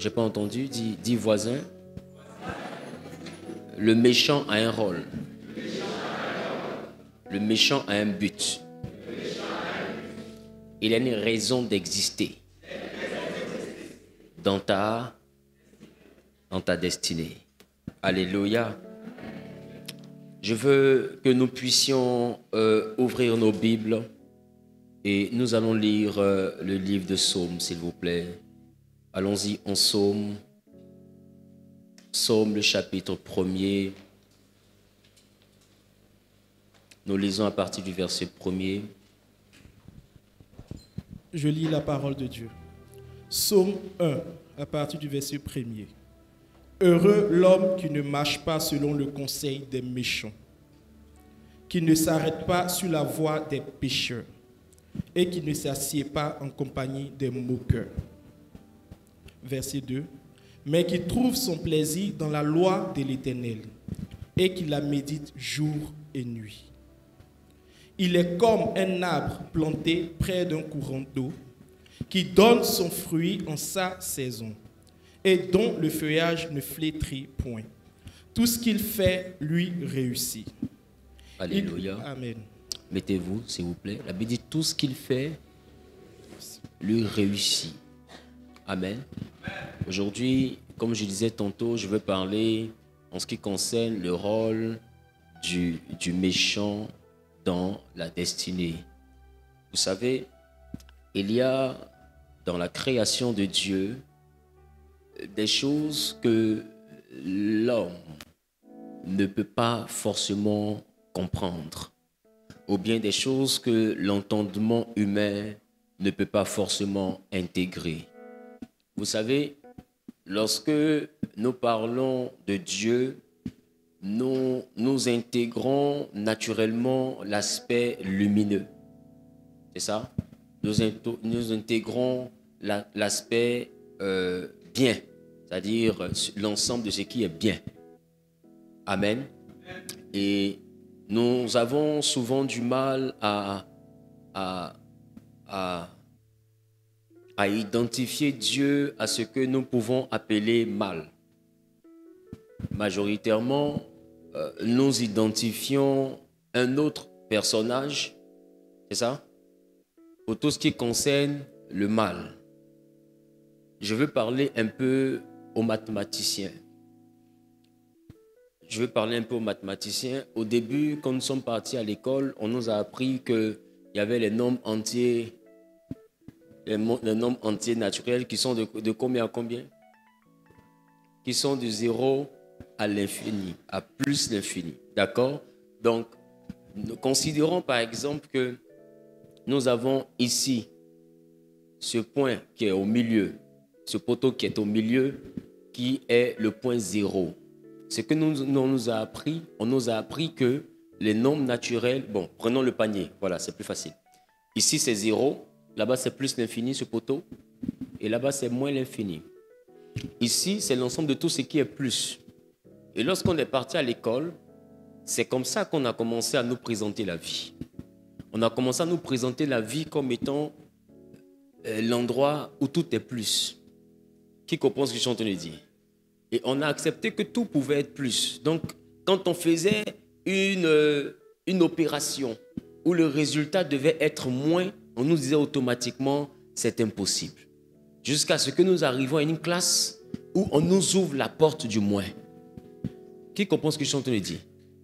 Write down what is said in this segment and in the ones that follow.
J'ai pas entendu. Dis voisin. Le méchant a un rôle. Le méchant a un but. Il a une raison d'exister dans ta destinée. Alléluia. Je veux que nous puissions ouvrir nos Bibles et nous allons lire le livre de Psaume, s'il vous plaît. Allons-y en Psaume. Psaume, le chapitre 1er. Nous lisons à partir du verset 1er. Je lis la parole de Dieu. Psaume 1, à partir du verset 1er. Heureux l'homme qui ne marche pas selon le conseil des méchants, qui ne s'arrête pas sur la voie des pécheurs et qui ne s'assied pas en compagnie des moqueurs. Verset 2. Mais qui trouve son plaisir dans la loi de l'Éternel et qui la médite jour et nuit. Il est comme un arbre planté près d'un courant d'eau qui donne son fruit en sa saison et dont le feuillage ne flétrit point. Tout ce qu'il fait lui réussit. Alléluia. Amen. Mettez-vous, s'il vous plaît. La Bible dit tout ce qu'il fait lui réussit. Amen. Aujourd'hui, comme je disais tantôt, je veux parler en ce qui concerne le rôle du méchant dans la destinée. Vous savez, il y a dans la création de Dieu des choses que l'homme ne peut pas forcément comprendre, ou bien des choses que l'entendement humain ne peut pas forcément intégrer. Vous savez, lorsque nous parlons de Dieu, nous intégrons naturellement l'aspect lumineux. C'est ça? Nous intégrons l'aspect bien, c'est-à-dire l'ensemble de ce qui est bien. Amen. Et nous avons souvent du mal à identifier Dieu à ce que nous pouvons appeler mal. Majoritairement, nous identifions un autre personnage, c'est ça? Pour tout ce qui concerne le mal. Je veux parler un peu aux mathématiciens. Au début, quand nous sommes partis à l'école, on nous a appris qu'il y avait les nombres entiers, les nombres entiers naturels qui sont de combien à combien? Qui sont de 0 à l'infini, à plus l'infini. D'accord? Donc, nous considérons par exemple que nous avons ici ce point qui est au milieu, ce poteau qui est au milieu, qui est le point 0. Ce que on nous a appris que les nombres naturels, bon, prenons le panier, voilà, c'est plus facile. Ici c'est 0, là-bas c'est plus l'infini, ce poteau, et là-bas c'est moins l'infini. Ici c'est l'ensemble de tout ce qui est plus. Et lorsqu'on est parti à l'école, c'est comme ça qu'on a commencé à nous présenter la vie. On a commencé à nous présenter la vie comme étant l'endroit où tout est plus. Qui comprend ce que je suis en train de dire? Et on a accepté que tout pouvait être plus. Donc, quand on faisait une opération où le résultat devait être moins, on nous disait automatiquement, c'est impossible. Jusqu'à ce que nous arrivions à une classe où on nous ouvre la porte du moins. Qui comprend ce que je suis en train de dire?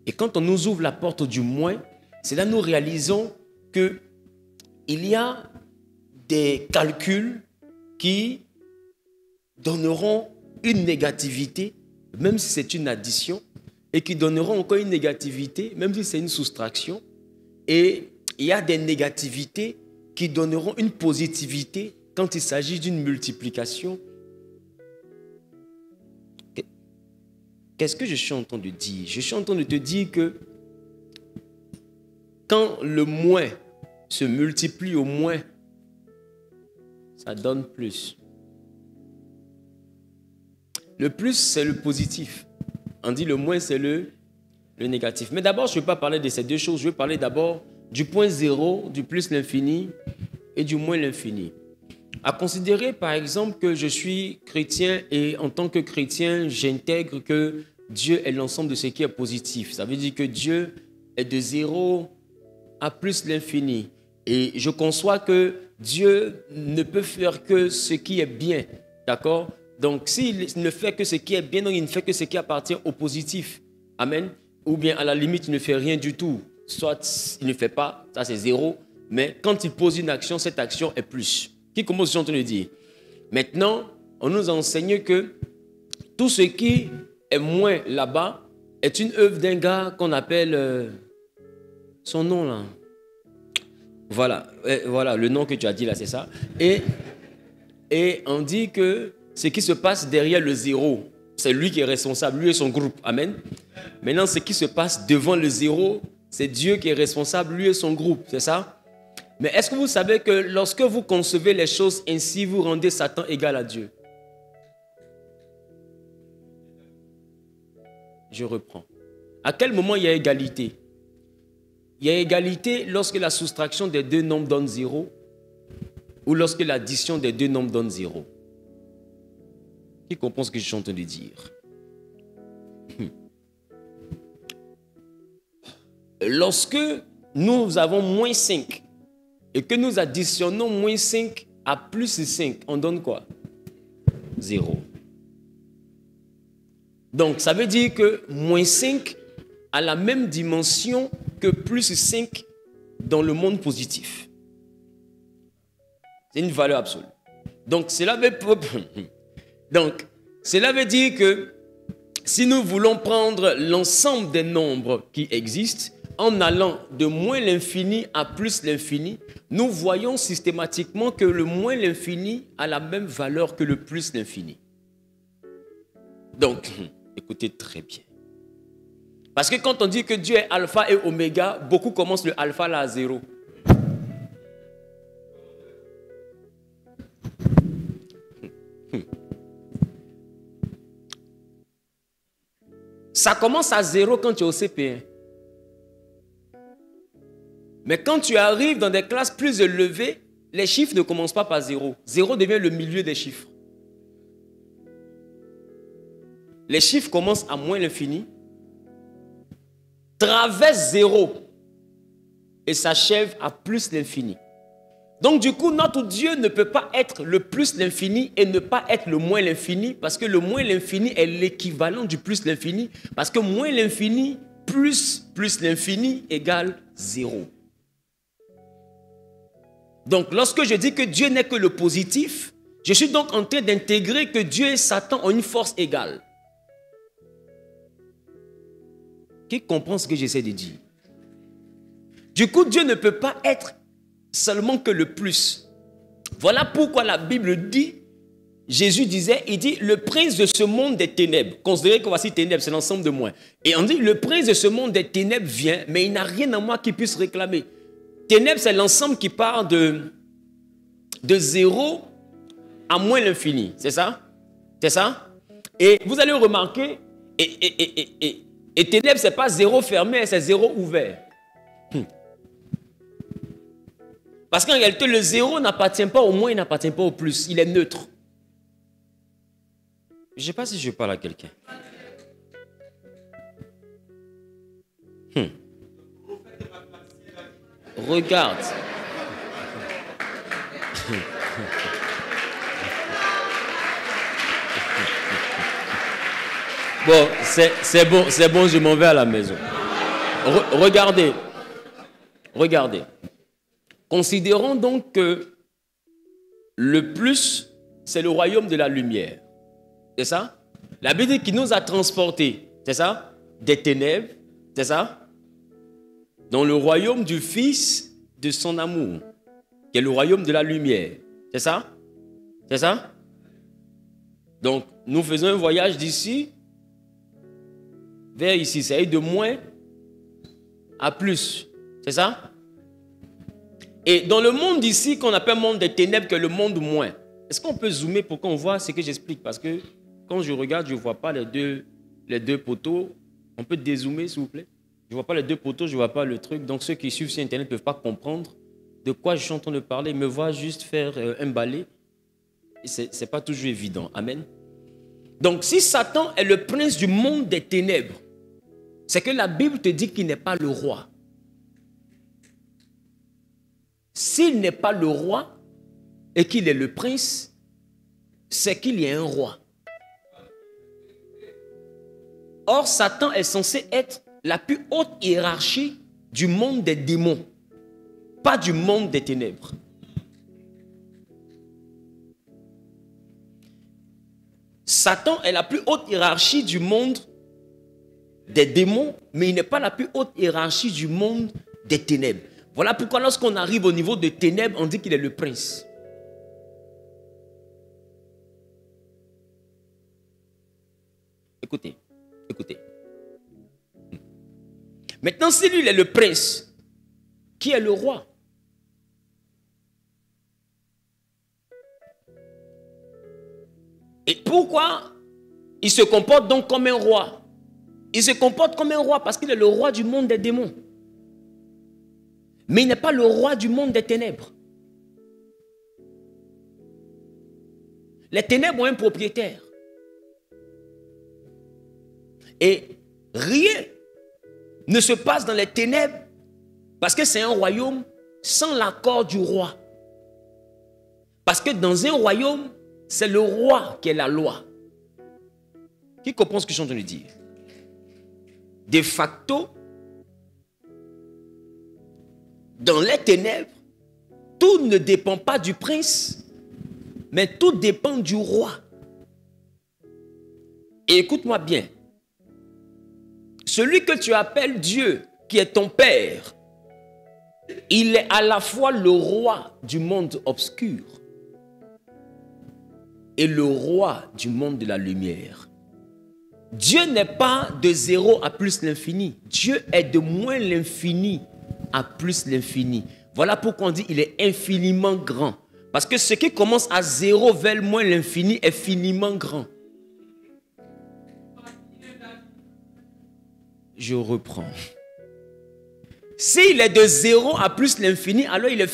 Et quand on nous ouvre la porte du moins, c'est là que nous réalisons qu'il y a des calculs qui donneront une négativité, même si c'est une addition, et qui donneront encore une négativité, même si c'est une soustraction. Et il y a des négativités qui donneront une positivité quand il s'agit d'une multiplication. Qu'est-ce que je suis en train de dire? Je suis en train de te dire que quand le moins se multiplie au moins, ça donne plus. Le plus, c'est le positif. On dit le moins, c'est le négatif. Mais d'abord, je ne vais pas parler de ces deux choses. Je vais parler d'abord du point 0, du plus l'infini et du moins l'infini. à considérer par exemple que je suis chrétien et en tant que chrétien, j'intègre que Dieu est l'ensemble de ce qui est positif. Ça veut dire que Dieu est de 0 à plus l'infini. Et je conçois que Dieu ne peut faire que ce qui est bien. D'accord? Donc, s'il ne fait que ce qui est bien, donc il ne fait que ce qui appartient au positif. Amen. Ou bien, à la limite, il ne fait rien du tout. Soit il ne fait pas, ça c'est 0. Mais quand il pose une action, cette action est plus. Qui commence, je suis en train de dire. Maintenant, on nous enseigne que tout ce qui est moins là-bas est une œuvre d'un gars qu'on appelle... son nom là. Voilà, voilà, le nom que tu as dit là, c'est ça. Et on dit que ce qui se passe derrière le 0, c'est lui qui est responsable, lui et son groupe. Amen. Maintenant, ce qui se passe devant le 0, c'est Dieu qui est responsable, lui et son groupe. C'est ça? Mais est-ce que vous savez que lorsque vous concevez les choses ainsi, vous rendez Satan égal à Dieu? Je reprends. À quel moment il y a égalité? Il y a égalité lorsque la soustraction des deux nombres donne 0 ou lorsque l'addition des deux nombres donne 0. Qui comprend ce que je suis en train de dire? Lorsque nous avons moins 5 et que nous additionnons moins 5 à plus 5, on donne quoi? 0. Donc, ça veut dire que moins 5 a la même dimension que plus 5 dans le monde positif. C'est une valeur absolue. Donc, cela veut dire que si nous voulons prendre l'ensemble des nombres qui existent, en allant de moins l'infini à plus l'infini, nous voyons systématiquement que le moins l'infini a la même valeur que le plus l'infini. Donc, écoutez très bien. Parce que quand on dit que Dieu est alpha et oméga, beaucoup commencent le alpha là à 0. Ça commence à 0 quand tu es au CP1. Mais quand tu arrives dans des classes plus élevées, les chiffres ne commencent pas par 0. 0 devient le milieu des chiffres. Les chiffres commencent à moins l'infini, traversent 0 et s'achèvent à plus l'infini. Donc du coup, notre Dieu ne peut pas être le plus l'infini et ne pas être le moins l'infini, parce que le moins l'infini est l'équivalent du plus l'infini, parce que moins l'infini plus l'infini égale 0. Donc lorsque je dis que Dieu n'est que le positif, je suis donc en train d'intégrer que Dieu et Satan ont une force égale. Qui comprend ce que j'essaie de dire? Du coup, Dieu ne peut pas être seulement que le plus. Voilà pourquoi la Bible dit, Jésus disait, il dit, le prince de ce monde des ténèbres, considérez que voici ténèbres, c'est l'ensemble de moi. Et on dit, le prince de ce monde des ténèbres vient, mais il n'a rien en moi qui puisse réclamer. Ténèbres, c'est l'ensemble qui part de 0 à moins l'infini. C'est ça? C'est ça? Et vous allez remarquer, et ténèbres, ce n'est pas 0 fermé, c'est 0 ouvert. Parce qu'en réalité, le 0 n'appartient pas au moins, il n'appartient pas au plus. Il est neutre. Je ne sais pas si je parle à quelqu'un. Regarde. Bon, c'est bon, je m'en vais à la maison. Regardez. Considérons donc que le plus, c'est le royaume de la lumière. C'est ça? La Bible dit qu'il nous a transportés, c'est ça? Des ténèbres, c'est ça? Dans le royaume du Fils de son amour, qui est le royaume de la lumière. C'est ça? C'est ça? Donc, nous faisons un voyage d'ici vers ici. Ça est de moins à plus. C'est ça? Et dans le monde ici, qu'on appelle monde des ténèbres, que le monde moins, est-ce qu'on peut zoomer pour qu'on voit ce que j'explique? Parce que quand je regarde, je ne vois pas les deux poteaux. On peut dézoomer, s'il vous plaît? Je ne vois pas les deux poteaux, je ne vois pas le truc. Donc ceux qui suivent sur Internet ne peuvent pas comprendre de quoi je suis en train de parler. Ils me voient juste faire un balai. c'est pas toujours évident. Amen. Donc, si Satan est le prince du monde des ténèbres, c'est que la Bible te dit qu'il n'est pas le roi. S'il n'est pas le roi et qu'il est le prince, c'est qu'il y a un roi. Or, Satan est censé être la plus haute hiérarchie du monde des démons, pas du monde des ténèbres. Satan est la plus haute hiérarchie du monde des démons, mais il n'est pas la plus haute hiérarchie du monde des ténèbres. Voilà pourquoi lorsqu'on arrive au niveau des ténèbres, on dit qu'il est le prince. Écoutez, écoutez. Maintenant, si lui il est le prince, qui est le roi? Et pourquoi il se comporte donc comme un roi? Il se comporte comme un roi parce qu'il est le roi du monde des démons. Mais il n'est pas le roi du monde des ténèbres. Les ténèbres ont un propriétaire. Et rien ne se passe dans les ténèbres parce que c'est un royaume sans l'accord du roi. Parce que dans un royaume, c'est le roi qui est la loi. Qui comprend ce que je suis en train de dire? De facto, dans les ténèbres, tout ne dépend pas du prince, mais tout dépend du roi. Et écoute-moi bien. Celui que tu appelles Dieu, qui est ton Père, il est à la fois le roi du monde obscur et le roi du monde de la lumière. Dieu n'est pas de 0 à plus l'infini. Dieu est de moins l'infini à plus l'infini. Voilà pourquoi on dit qu'il est infiniment grand. Parce que ce qui commence à 0 vers moins l'infini est finiment grand. Je reprends. S'il est de 0 à plus l'infini, alors il est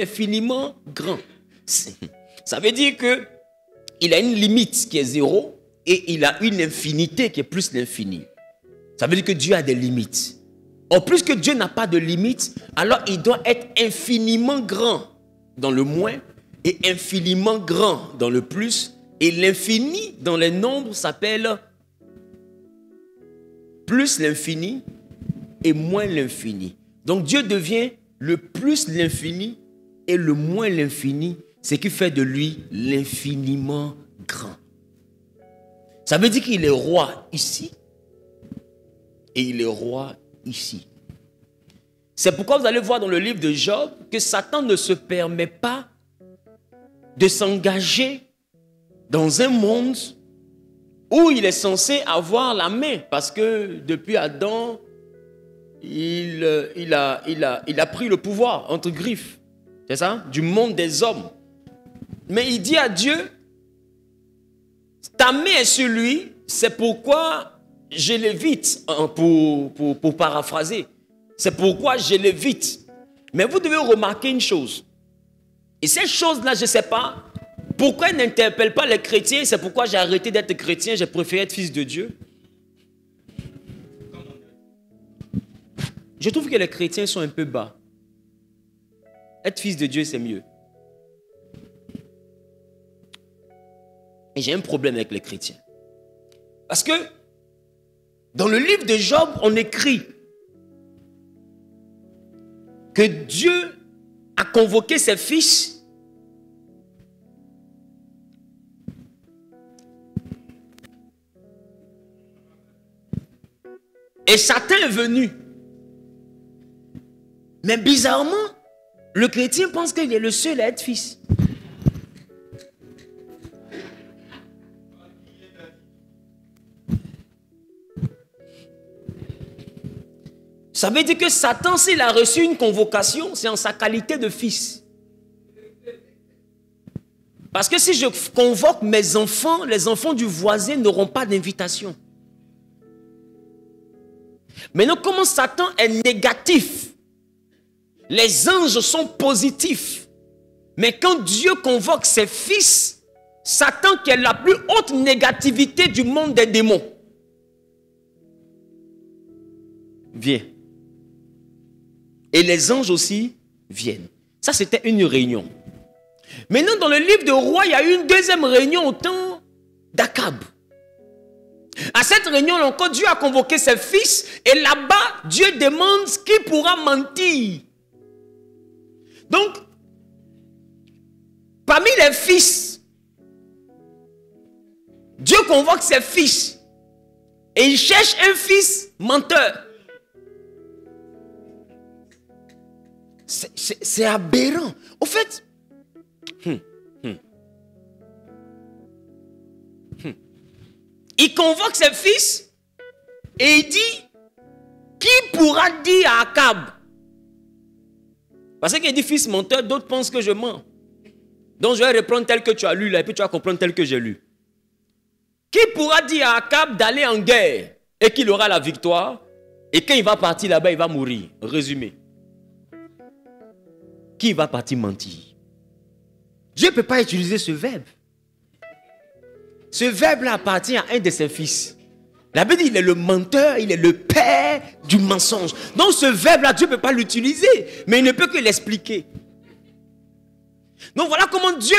finiment grand. Ça veut dire que il a une limite qui est 0 et il a une infinité qui est plus l'infini. Ça veut dire que Dieu a des limites. Or, plus que Dieu n'a pas de limites, alors il doit être infiniment grand dans le moins et infiniment grand dans le plus. Et l'infini dans les nombres s'appelle plus l'infini et moins l'infini. Donc Dieu devient le plus l'infini et le moins l'infini, ce qui fait de lui l'infiniment grand. Ça veut dire qu'il est roi ici et il est roi ici. C'est pourquoi vous allez voir dans le livre de Job que Satan ne se permet pas de s'engager dans un monde où il est censé avoir la main, parce que depuis Adam, il a pris le pouvoir entre griffes, c'est ça, du monde des hommes. Mais il dit à Dieu, ta main est sur lui, c'est pourquoi je l'évite, pour paraphraser, c'est pourquoi je l'évite. Mais vous devez remarquer une chose, et cette chose-là, je ne sais pas, pourquoi il n'interpelle pas les chrétiens? C'est pourquoi j'ai arrêté d'être chrétien, j'ai préféré être fils de Dieu. Je trouve que les chrétiens sont un peu bas. Être fils de Dieu, c'est mieux. Et j'ai un problème avec les chrétiens. Parce que dans le livre de Job, on écrit que Dieu a convoqué ses fils et Satan est venu. Mais bizarrement, le chrétien pense qu'il est le seul à être fils. Ça veut dire que Satan, s'il a reçu une convocation, c'est en sa qualité de fils. Parce que si je convoque mes enfants, les enfants du voisin n'auront pas d'invitation. Maintenant, comment Satan est négatif? Les anges sont positifs. Mais quand Dieu convoque ses fils, Satan, qui est la plus haute négativité du monde des démons, vient. Et les anges aussi viennent. Ça, c'était une réunion. Maintenant, dans le livre de Rois, il y a eu une deuxième réunion au temps d'Akab. À cette réunion, encore, Dieu a convoqué ses fils. Et là-bas, Dieu demande qui pourra mentir. Donc, parmi les fils, Dieu convoque ses fils. Et il cherche un fils menteur. C'est aberrant. Au fait, il convoque ses fils et il dit, qui pourra dire à Akab? Parce qu'il dit fils menteur, d'autres pensent que je mens. Donc je vais reprendre tel que tu as lu là et puis tu vas comprendre tel que j'ai lu. Qui pourra dire à Akab d'aller en guerre et qu'il aura la victoire et quand il va partir là-bas, il va mourir? Résumé. Qui va partir mentir? Dieu ne peut pas utiliser ce verbe. Ce verbe-là appartient à un de ses fils. La Bible dit il est le menteur, il est le père du mensonge. Donc ce verbe-là, Dieu ne peut pas l'utiliser, mais il ne peut que l'expliquer. Donc voilà comment Dieu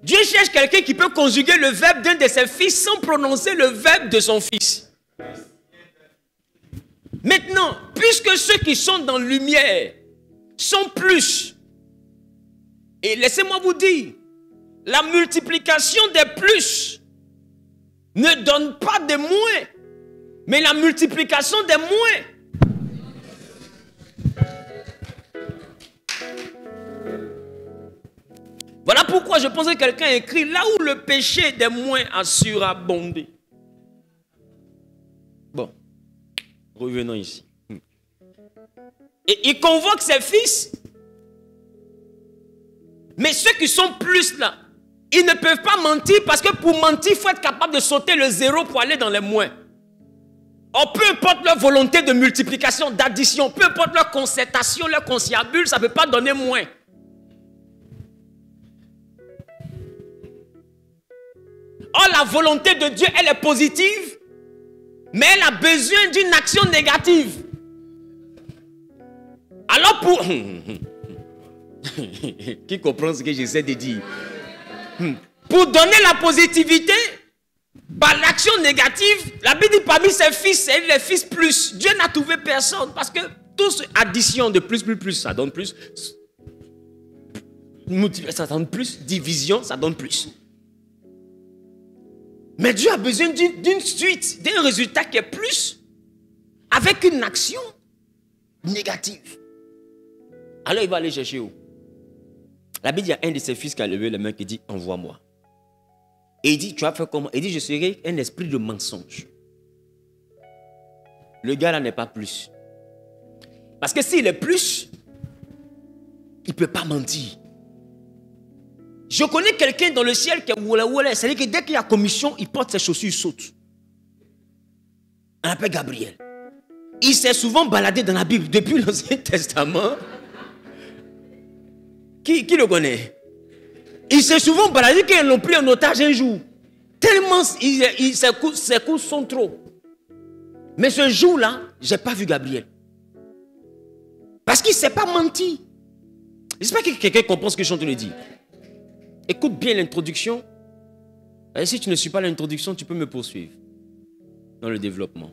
cherche quelqu'un qui peut conjuguer le verbe d'un de ses fils sans prononcer le verbe de son fils. Maintenant, puisque ceux qui sont dans la lumière sont plus, et laissez-moi vous dire, la multiplication des plus ne donne pas de moins, mais la multiplication des moins. Voilà pourquoi je pense que quelqu'un a écrit là où le péché des moins a surabondé. Bon, revenons ici. Et il convoque ses fils, mais ceux qui sont plus là, ils ne peuvent pas mentir parce que pour mentir, il faut être capable de sauter le zéro pour aller dans les moins. Or, peu importe leur volonté de multiplication, d'addition, peu importe leur concertation, leur conciliabule, ça ne peut pas donner moins. Or, la volonté de Dieu, elle est positive, mais elle a besoin d'une action négative. Alors pour... Qui comprend ce que j'essaie de dire? Pour donner la positivité, par l'action négative, la Bible dit parmi ses fils, c'est les fils plus. Dieu n'a trouvé personne parce que tous addition de plus, ça donne plus. Ça donne plus. Division, ça donne plus. Mais Dieu a besoin d'une suite, d'un résultat qui est plus, avec une action négative. Alors il va aller chercher où? La Bible dit, il y a un de ses fils qui a levé la main qui dit, envoie-moi. Et il dit, tu vas faire comment? Il dit, je serai un esprit de mensonge. Le gars là n'est pas plus. Parce que s'il est plus, il ne peut pas mentir. Je connais quelqu'un dans le ciel qui est woula, c'est-à-dire que dès qu'il y a commission, il porte ses chaussures, il saute. On l'appelle Gabriel. Il s'est souvent baladé dans la Bible depuis l'Ancien Testament. Qui le connaît? Il s'est souvent baladé qu'ils l'ont pris en otage un jour. Tellement ses coups sont trop. Mais ce jour-là, je n'ai pas vu Gabriel. Parce qu'il ne sait pas mentir. J'espère que quelqu'un comprend ce que je suis en train de dire. Écoute bien l'introduction. Et si tu ne suis pas l'introduction, tu peux me poursuivre dans le développement.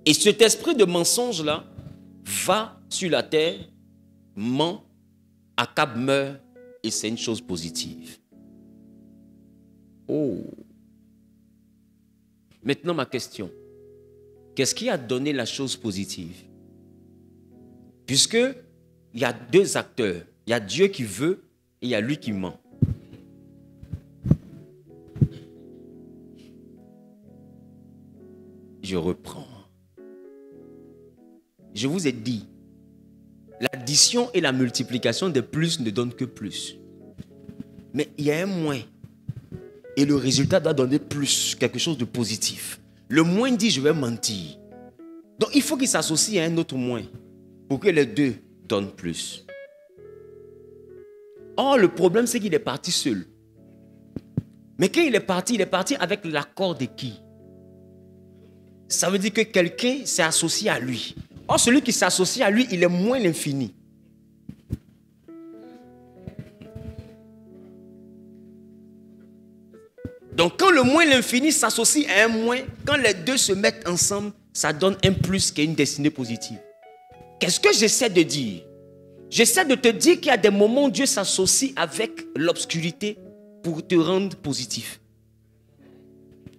Et cet esprit de mensonge-là va sur la terre, ment, Akab meurt, et c'est une chose positive. Oh. Maintenant ma question. Qu'est-ce qui a donné la chose positive? Puisque il y a deux acteurs. Il y a Dieu qui veut et il y a lui qui ment. Je reprends. Je vous ai dit, l'addition et la multiplication des plus ne donnent que plus. Mais il y a un moins. Et le résultat doit donner plus, quelque chose de positif. Le moins dit, je vais mentir. Donc il faut qu'il s'associe à un autre moins. pour que les deux donnent plus. Or, le problème, c'est qu'il est parti seul. Mais quand il est parti avec l'accord de qui? Ça veut dire que quelqu'un s'est associé à lui. Or, celui qui s'associe à lui, il est moins l'infini. Donc, quand le moins l'infini s'associe à un moins, quand les deux se mettent ensemble, ça donne un plus qui est une destinée positive. Qu'est-ce que j'essaie de dire? J'essaie de te dire qu'il y a des moments où Dieu s'associe avec l'obscurité pour te rendre positif.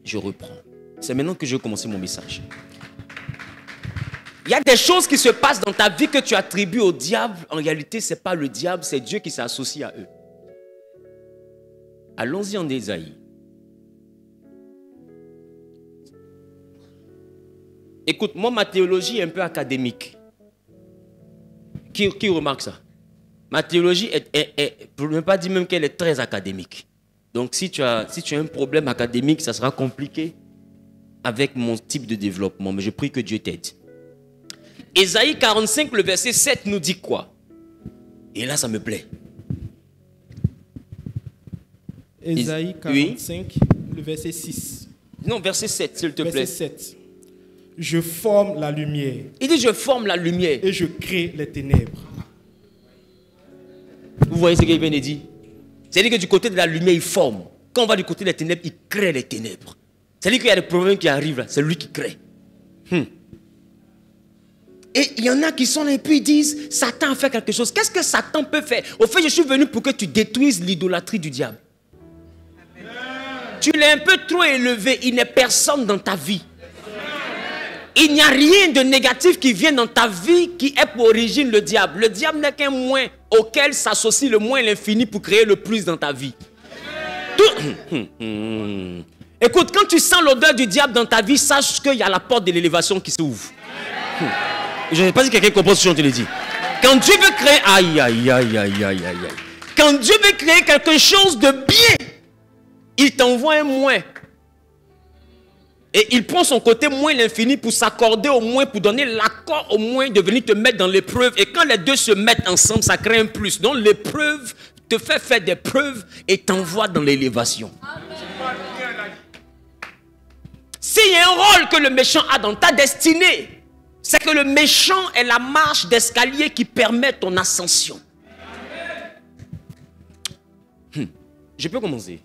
Je reprends. C'est maintenant que je vais commencer mon message. Il y a des choses qui se passent dans ta vie que tu attribues au diable. En réalité, ce n'est pas le diable, c'est Dieu qui s'associe à eux. Allons-y en Ésaïe. Écoute, moi, ma théologie est un peu académique. Qui remarque ça? Ma théologie pour ne pas dire même qu'elle est très académique. Donc, si tu as un problème académique, ça sera compliqué avec mon type de développement. Mais je prie que Dieu t'aide. Ésaïe 45, le verset 7 nous dit quoi? Et là, ça me plaît. Ésaïe 45, oui. Le verset 6. Non, verset 7, s'il te plaît. Verset 7. Je forme la lumière. Il dit, je forme la lumière. Et je crée les ténèbres. Vous voyez ce qu'il vient de dire? C'est-à-dire que du côté de la lumière, il forme. Quand on va du côté des ténèbres, il crée les ténèbres. C'est-à-dire qu'il y a des problèmes qui arrivent là, c'est lui qui crée. Et il y en a qui sont là et puis ils disent, Satan a fait quelque chose. Qu'est-ce que Satan peut faire? Au fait, je suis venu pour que tu détruises l'idolâtrie du diable. Amen. Tu l'as un peu trop élevé, il n'est personne dans ta vie. Il n'y a rien de négatif qui vient dans ta vie qui est pour origine le diable. Le diable n'est qu'un moins auquel s'associe le moins l'infini pour créer le plus dans ta vie. Écoute, quand tu sens l'odeur du diable dans ta vie, sache qu'il y a la porte de l'élévation qui s'ouvre. Je ne sais pas si quelqu'un comprend ce que je te le dis. Quand Dieu veut créer... Aïe, aïe, aïe, aïe, aïe, aïe. Quand Dieu veut créer quelque chose de bien, il t'envoie un moins. Et il prend son côté moins l'infini pour s'accorder au moins, pour donner l'accord au moins de venir te mettre dans l'épreuve. Et quand les deux se mettent ensemble, ça crée un plus. Donc l'épreuve te fait faire des preuves et t'envoie dans l'élévation. S'il y a un rôle que le méchant a dans ta destinée, c'est que le méchant est la marche d'escalier qui permet ton ascension. Je peux commencer.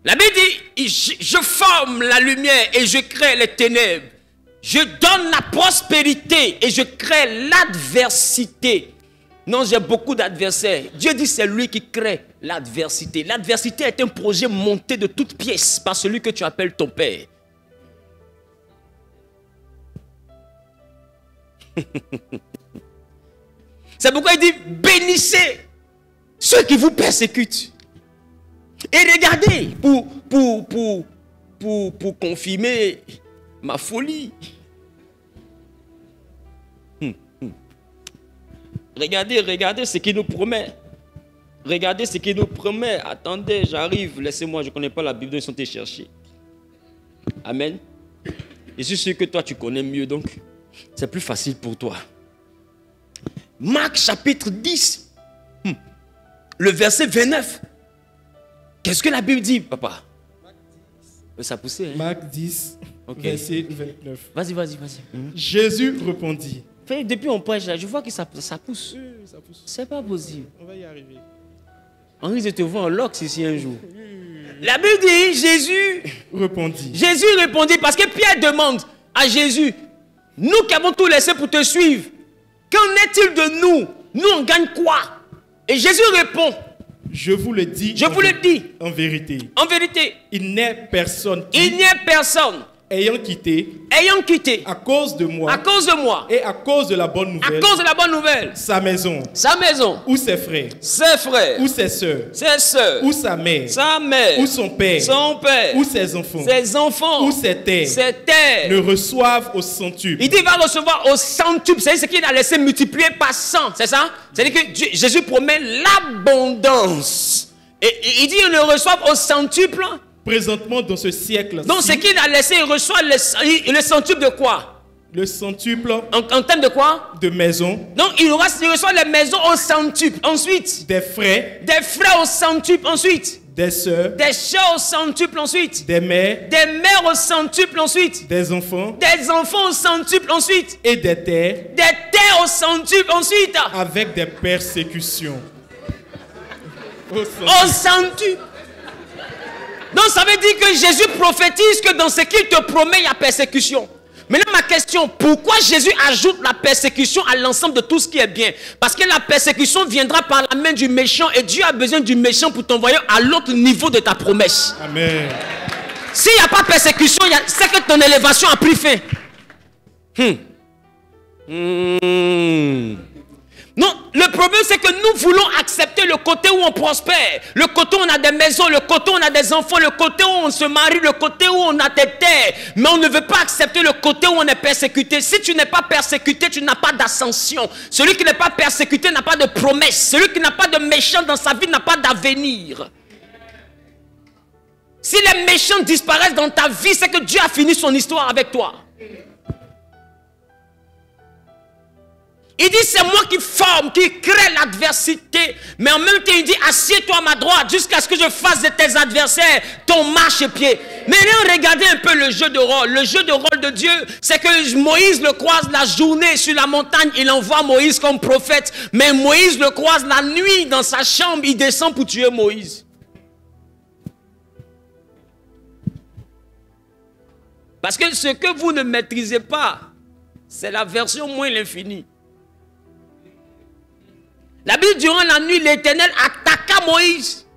La Bible dit, je forme la lumière et je crée les ténèbres. Je donne la prospérité et je crée l'adversité. Non, j'ai beaucoup d'adversaires. Dieu dit, c'est lui qui crée l'adversité. L'adversité est un projet monté de toutes pièces par celui que tu appelles ton père. C'est pourquoi il dit, bénissez ceux qui vous persécutent. Et regardez, pour confirmer ma folie. Regardez ce qu'il nous promet. Regardez ce qu'il nous promet. Attendez, j'arrive. Laissez-moi, je ne connais pas la Bible, ils sont allés chercher. Amen. Je suis sûr que toi, tu connais mieux, donc c'est plus facile pour toi. Marc chapitre 10, le verset 29. Qu'est-ce que la Bible dit, papa? Ça a poussé. Hein? Marc 10, okay. Verset 29. Vas-y. Jésus répondit. Depuis on prêche là, je vois que ça pousse. Oui, ça pousse. C'est pas possible. On va y arriver. On risque de te voir en lox ici un jour. La Bible dit, Jésus répondit parce que Pierre demande à Jésus, nous qui avons tout laissé pour te suivre, qu'en est-il de nous? Nous on gagne quoi? Et Jésus répond, je vous le dis. En vérité. Il n'y a personne. Ayant quitté. À cause de moi. Et à cause de la bonne nouvelle. Sa maison. Ou ses frères. Ou ses sœurs. Ou sa mère. Ou son père. Ou ses enfants. Ou ses terres. Ne reçoivent au centuple. Il dit, il va recevoir au centuple. C'est ce qu'il a laissé multiplier par 100. C'est ça? C'est-à-dire que Jésus promet l'abondance. Et il dit, ils ne reçoivent au centuple. Présentement dans ce siècle. Donc ce qu'il a laissé, il reçoit le centuple de quoi? Le centuple En termes de quoi? de maison. Donc, il reçoit les maisons au centuple. Ensuite, Des frères. des frères au centuple. Ensuite, Des sœurs. des sœurs au centuple. Ensuite, Des mères. des mères au centuple. Ensuite, Des enfants. des enfants au centuple. Ensuite, Et des terres. des terres au centuple. Ensuite, Avec des persécutions. au centuple. Donc, ça veut dire que Jésus prophétise que dans ce qu'il te promet, il y a persécution. Maintenant, ma question, pourquoi Jésus ajoute la persécution à l'ensemble de tout ce qui est bien? Parce que la persécution viendra par la main du méchant et Dieu a besoin du méchant pour t'envoyer à l'autre niveau de ta promesse. Amen. S'il n'y a pas persécution, c'est que ton élévation a pris fin. Non, le problème c'est que nous voulons accepter le côté où on prospère, le côté où on a des maisons, le côté où on a des enfants, le côté où on se marie, le côté où on a des terres. Mais on ne veut pas accepter le côté où on est persécuté. Si tu n'es pas persécuté, tu n'as pas d'ascension. Celui qui n'est pas persécuté n'a pas de promesse. Celui qui n'a pas de méchant dans sa vie n'a pas d'avenir. Si les méchants disparaissent dans ta vie, c'est que Dieu a fini son histoire avec toi. Il dit, c'est moi qui forme, qui crée l'adversité. Mais en même temps, il dit, assieds-toi à ma droite jusqu'à ce que je fasse de tes adversaires ton marchepied. Mais regardez un peu le jeu de rôle. Le jeu de rôle de Dieu, c'est que Moïse le croise la journée sur la montagne. Il envoie Moïse comme prophète. Mais Moïse le croise la nuit dans sa chambre. Il descend pour tuer Moïse. Parce que ce que vous ne maîtrisez pas, c'est la version moins l'infini. La Bible, durant la nuit, l'Éternel attaqua Moïse.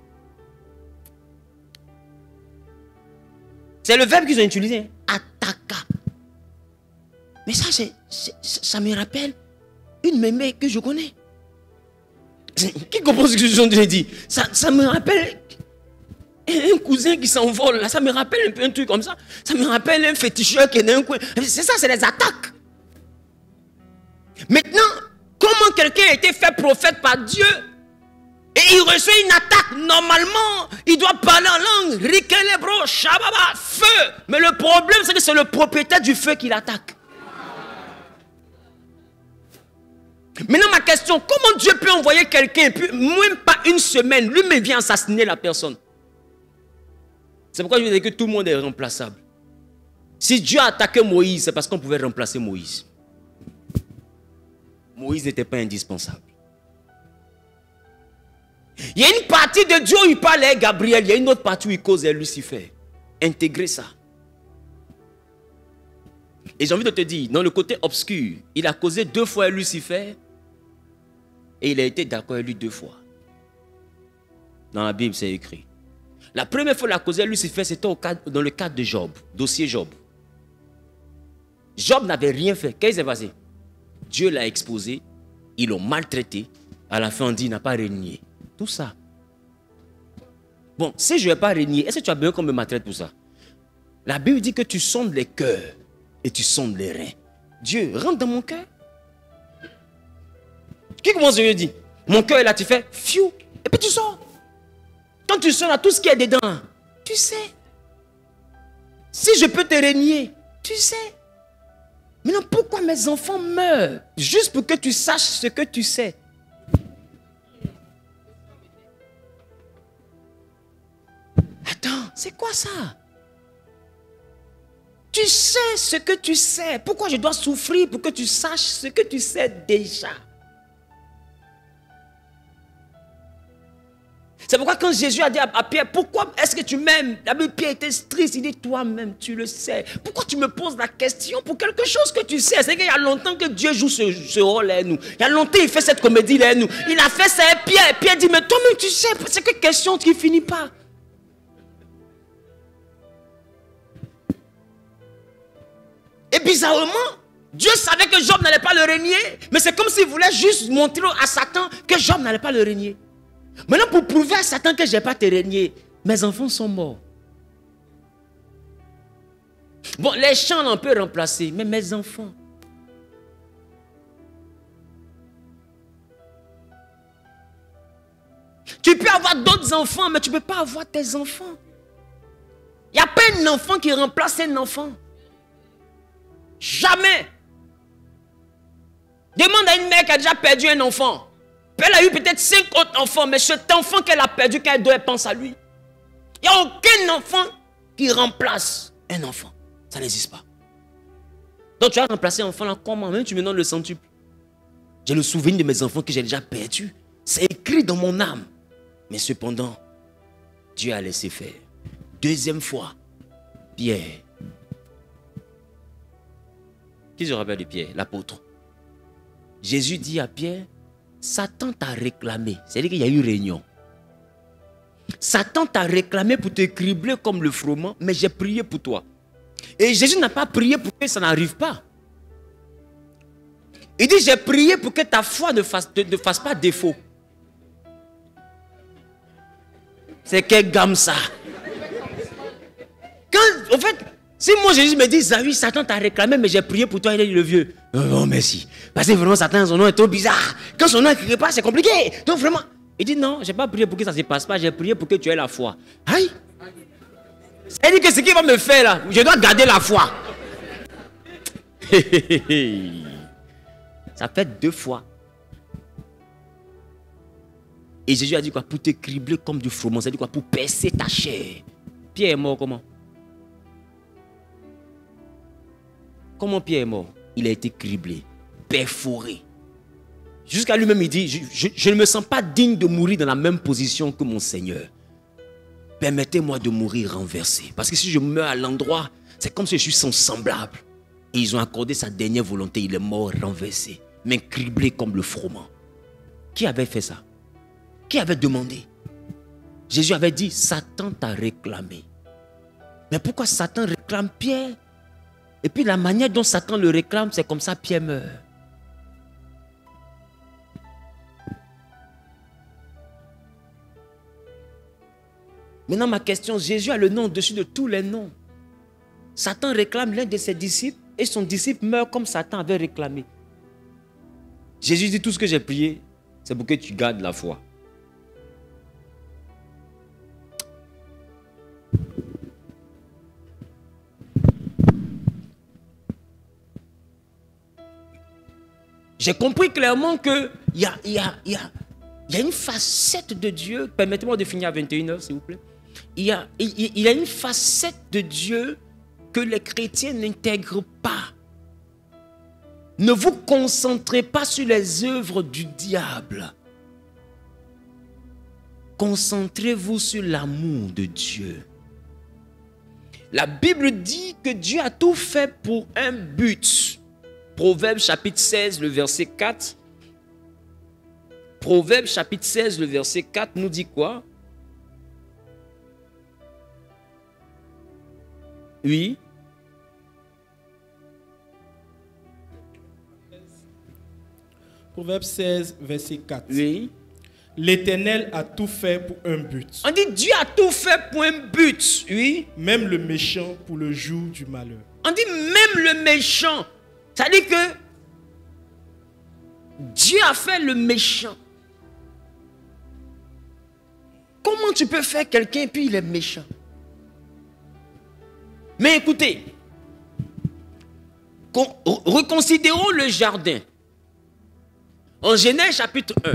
C'est le verbe qu'ils ont utilisé. Attaqua. Mais ça me rappelle une mémé que je connais. Qui comprend ce que je viens de dire? Ça me rappelle un cousin qui s'envole. Là, ça me rappelle un peu un truc comme ça. Ça me rappelle un féticheur qui est dans un coin. C'est ça, c'est les attaques. Maintenant, comment quelqu'un a été fait prophète par Dieu et il reçoit une attaque? Normalement, il doit parler en langue. Rikelebro, shababa, feu. Mais le problème, c'est que c'est le propriétaire du feu qui l'attaque. Maintenant, ma question, comment Dieu peut envoyer quelqu'un, puis même pas une semaine, lui-même vient assassiner la personne? C'est pourquoi je veux dire que tout le monde est remplaçable. Si Dieu a attaqué Moïse, c'est parce qu'on pouvait remplacer Moïse. Moïse n'était pas indispensable. Il y a une partie de Dieu où il parle à Gabriel, il y a une autre partie où il cause à Lucifer. Intégrez ça. Et j'ai envie de te dire, dans le côté obscur, il a causé 2 fois à Lucifer et il a été d'accord avec lui 2 fois. Dans la Bible, c'est écrit. La première fois qu'il a causé à Lucifer, c'était dans le cadre de Job, dossier Job. Job n'avait rien fait. Qu'est-ce qui s'est passé? Dieu l'a exposé, ils l'ont maltraité. À la fin, on dit, il n'a pas régné. Tout ça. Bon, si je ne vais pas régner, est-ce que tu as besoin qu'on me maltraite pour ça? La Bible dit que tu sondes les cœurs et tu sondes les reins. Dieu, rentre dans mon cœur. Qui commence à dire? Mon cœur est là, tu fais, fiou, et puis tu sors. Quand tu sors là, tout ce qui est dedans, tu sais. Si je peux te régner, tu sais. Maintenant, pourquoi mes enfants meurent? Juste pour que tu saches ce que tu sais. Attends, c'est quoi ça? Tu sais ce que tu sais. Pourquoi je dois souffrir pour que tu saches ce que tu sais déjà? C'est pourquoi quand Jésus a dit à Pierre, pourquoi est-ce que tu m'aimes? La Bible, Pierre était triste, il dit, toi-même, tu le sais. Pourquoi tu me poses la question pour quelque chose que tu sais? C'est qu'il y a longtemps que Dieu joue ce rôle-là, nous. Il y a longtemps il fait cette comédie-là, nous. Il a fait ça à Pierre. Pierre dit, mais toi-même, tu sais, c'est que question qui ne finit pas. Et bizarrement, Dieu savait que Job n'allait pas le régner, mais c'est comme s'il voulait juste montrer à Satan que Job n'allait pas le régner. Maintenant, pour prouver à Satan que je n'ai pas te régner, mes enfants sont morts. Bon, les champs, on peut remplacer, mais mes enfants. Tu peux avoir d'autres enfants, mais tu ne peux pas avoir tes enfants. Il n'y a pas un enfant qui remplace un enfant. Jamais. Demande à une mère qui a déjà perdu un enfant. Elle a eu peut-être 5 autres enfants, mais cet enfant qu'elle a perdu, quand elle doit, elle pense à lui. Il n'y a aucun enfant qui remplace un enfant. Ça n'existe pas. Donc tu as remplacé un enfant là, comment? Même tu me donnes le centuple. J'ai le souvenir de mes enfants que j'ai déjà perdus. C'est écrit dans mon âme. Mais cependant, Dieu a laissé faire. Deuxième fois, Pierre. Qui se rappelle de Pierre, l'apôtre? Jésus dit à Pierre, Satan t'a réclamé. C'est-à-dire qu'il y a eu réunion. Satan t'a réclamé pour te cribler comme le froment, mais j'ai prié pour toi. Et Jésus n'a pas prié pour que ça n'arrive pas. Il dit, j'ai prié pour que ta foi ne fasse pas défaut. C'est quelle gamme ça? En fait, si moi Jésus me dit, Zawi, Satan t'a réclamé, mais j'ai prié pour toi, il est le vieux. Non, merci. Parce que vraiment, Satan, son nom est trop bizarre. Quand son nom ne crie pas, c'est compliqué. Donc vraiment, il dit, non, je n'ai pas prié pour que ça ne se passe pas, j'ai prié pour que tu aies la foi. Aïe! C'est-à-dire que ce qu'il va me faire là, je dois garder la foi. Ça fait 2 fois. Et Jésus a dit quoi? Pour te cribler comme du froment, c'est-à-dire quoi? Pour percer ta chair. Pierre est mort comment? Comment Pierre est mort? Il a été criblé, perforé. Jusqu'à lui-même, il dit, je ne me sens pas digne de mourir dans la même position que mon Seigneur. Permettez-moi de mourir renversé. Parce que si je meurs à l'endroit, c'est comme si je suis son semblable. Et ils ont accordé sa dernière volonté. Il est mort renversé, mais criblé comme le froment. Qui avait fait ça? Qui avait demandé? Jésus avait dit, Satan t'a réclamé. Mais pourquoi Satan réclame Pierre? Et puis la manière dont Satan le réclame, c'est comme ça Pierre meurt. Maintenant ma question, Jésus a le nom au-dessus de tous les noms. Satan réclame l'un de ses disciples et son disciple meurt comme Satan avait réclamé. Jésus dit, tout ce que j'ai prié, c'est pour que tu gardes la foi. J'ai compris clairement qu'il y a une facette de Dieu. Permettez-moi de finir à 21h, s'il vous plaît. Il y a une facette de Dieu que les chrétiens n'intègrent pas. Ne vous concentrez pas sur les œuvres du diable. Concentrez-vous sur l'amour de Dieu. La Bible dit que Dieu a tout fait pour un but. Proverbe chapitre 16, le verset 4. Proverbe chapitre 16, le verset 4 nous dit quoi? Oui. Proverbe 16, verset 4. Oui. L'Éternel a tout fait pour un but. On dit Dieu a tout fait pour un but. Oui. Même le méchant pour le jour du malheur. On dit même le méchant. Ça dit que Dieu a fait le méchant. Comment tu peux faire quelqu'un et puis il est méchant? Mais écoutez, reconsidérons le jardin. En Genèse chapitre 1,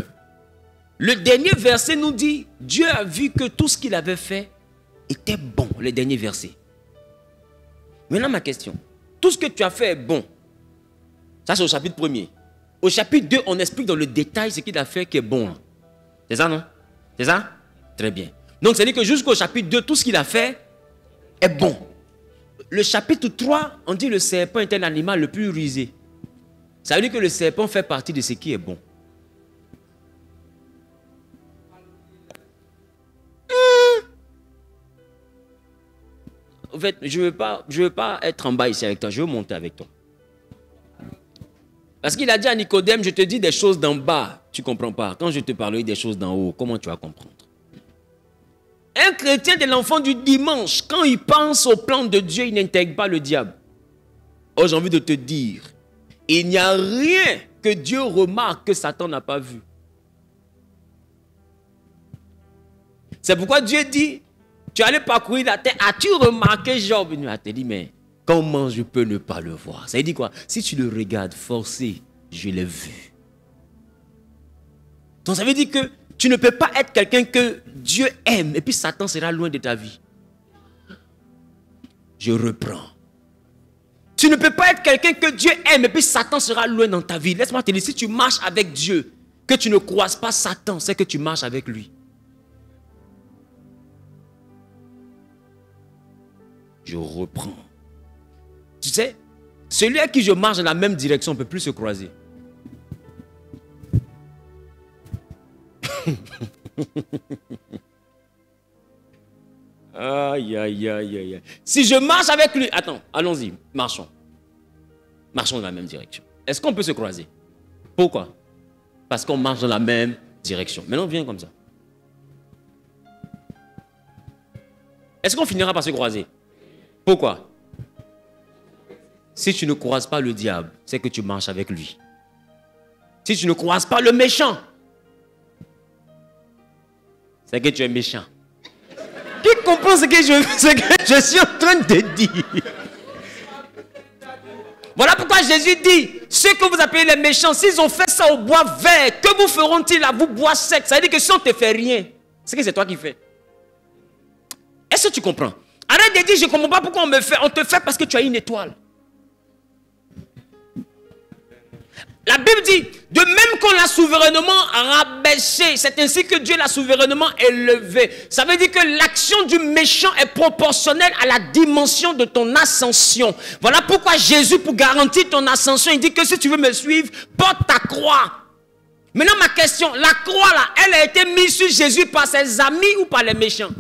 le dernier verset nous dit, Dieu a vu que tout ce qu'il avait fait était bon, le dernier verset. Maintenant ma question, tout ce que tu as fait est bon. Ça c'est au chapitre 1er. Au chapitre 2, on explique dans le détail ce qu'il a fait qui est bon. C'est ça, non? C'est ça? Très bien. Donc, c'est-à-dire que jusqu'au chapitre 2, tout ce qu'il a fait est bon. Le chapitre 3, on dit le serpent est un animal le plus rusé. Ça veut dire que le serpent fait partie de ce qui est bon. En fait, je ne veux pas être en bas ici avec toi, je veux monter avec toi. Parce qu'il a dit à Nicodème, je te dis des choses d'en bas, tu ne comprends pas. Quand je te parlerai des choses d'en haut, comment tu vas comprendre? Un chrétien de l'enfant du dimanche, quand il pense au plan de Dieu, il n'intègre pas le diable. Oh, j'ai envie de te dire, il n'y a rien que Dieu remarque que Satan n'a pas vu. C'est pourquoi Dieu dit, tu allais parcourir la terre, as-tu remarqué Job? Il a dit, mais comment je peux ne pas le voir? Ça veut dire quoi? Si tu le regardes forcé, je l'ai vu. Donc ça veut dire que tu ne peux pas être quelqu'un que Dieu aime et puis Satan sera loin de ta vie. Je reprends. Tu ne peux pas être quelqu'un que Dieu aime et puis Satan sera loin dans ta vie. Laisse-moi te dire, si tu marches avec Dieu, que tu ne croises pas Satan, c'est que tu marches avec lui. Je reprends. Tu sais, celui à qui je marche dans la même direction ne peut plus se croiser. Aïe, aïe, aïe, aïe. Si je marche avec lui, attends, allons-y, marchons. Marchons dans la même direction. Est-ce qu'on peut se croiser? Pourquoi? Parce qu'on marche dans la même direction. Maintenant, viens comme ça. Est-ce qu'on finira par se croiser? Pourquoi? Si tu ne croises pas le diable, c'est que tu marches avec lui. Si tu ne croises pas le méchant, c'est que tu es méchant. Qui comprend ce que je suis en train de dire? Voilà pourquoi Jésus dit, ceux que vous appelez les méchants, s'ils ont fait ça au bois vert, que vous feront-ils à vous bois sec? Ça veut dire que si on ne te fait rien, c'est que c'est toi qui fais. Est-ce que tu comprends? Arrête de dire, je ne comprends pas pourquoi on me fait. On te fait parce que tu as une étoile. La Bible dit, de même qu'on l'a souverainement rabaissé, c'est ainsi que Dieu l'a souverainement élevé. Ça veut dire que l'action du méchant est proportionnelle à la dimension de ton ascension. Voilà pourquoi Jésus, pour garantir ton ascension, il dit que si tu veux me suivre, porte ta croix. Maintenant, ma question, la croix là, elle a été mise sur Jésus par ses amis ou par les méchants?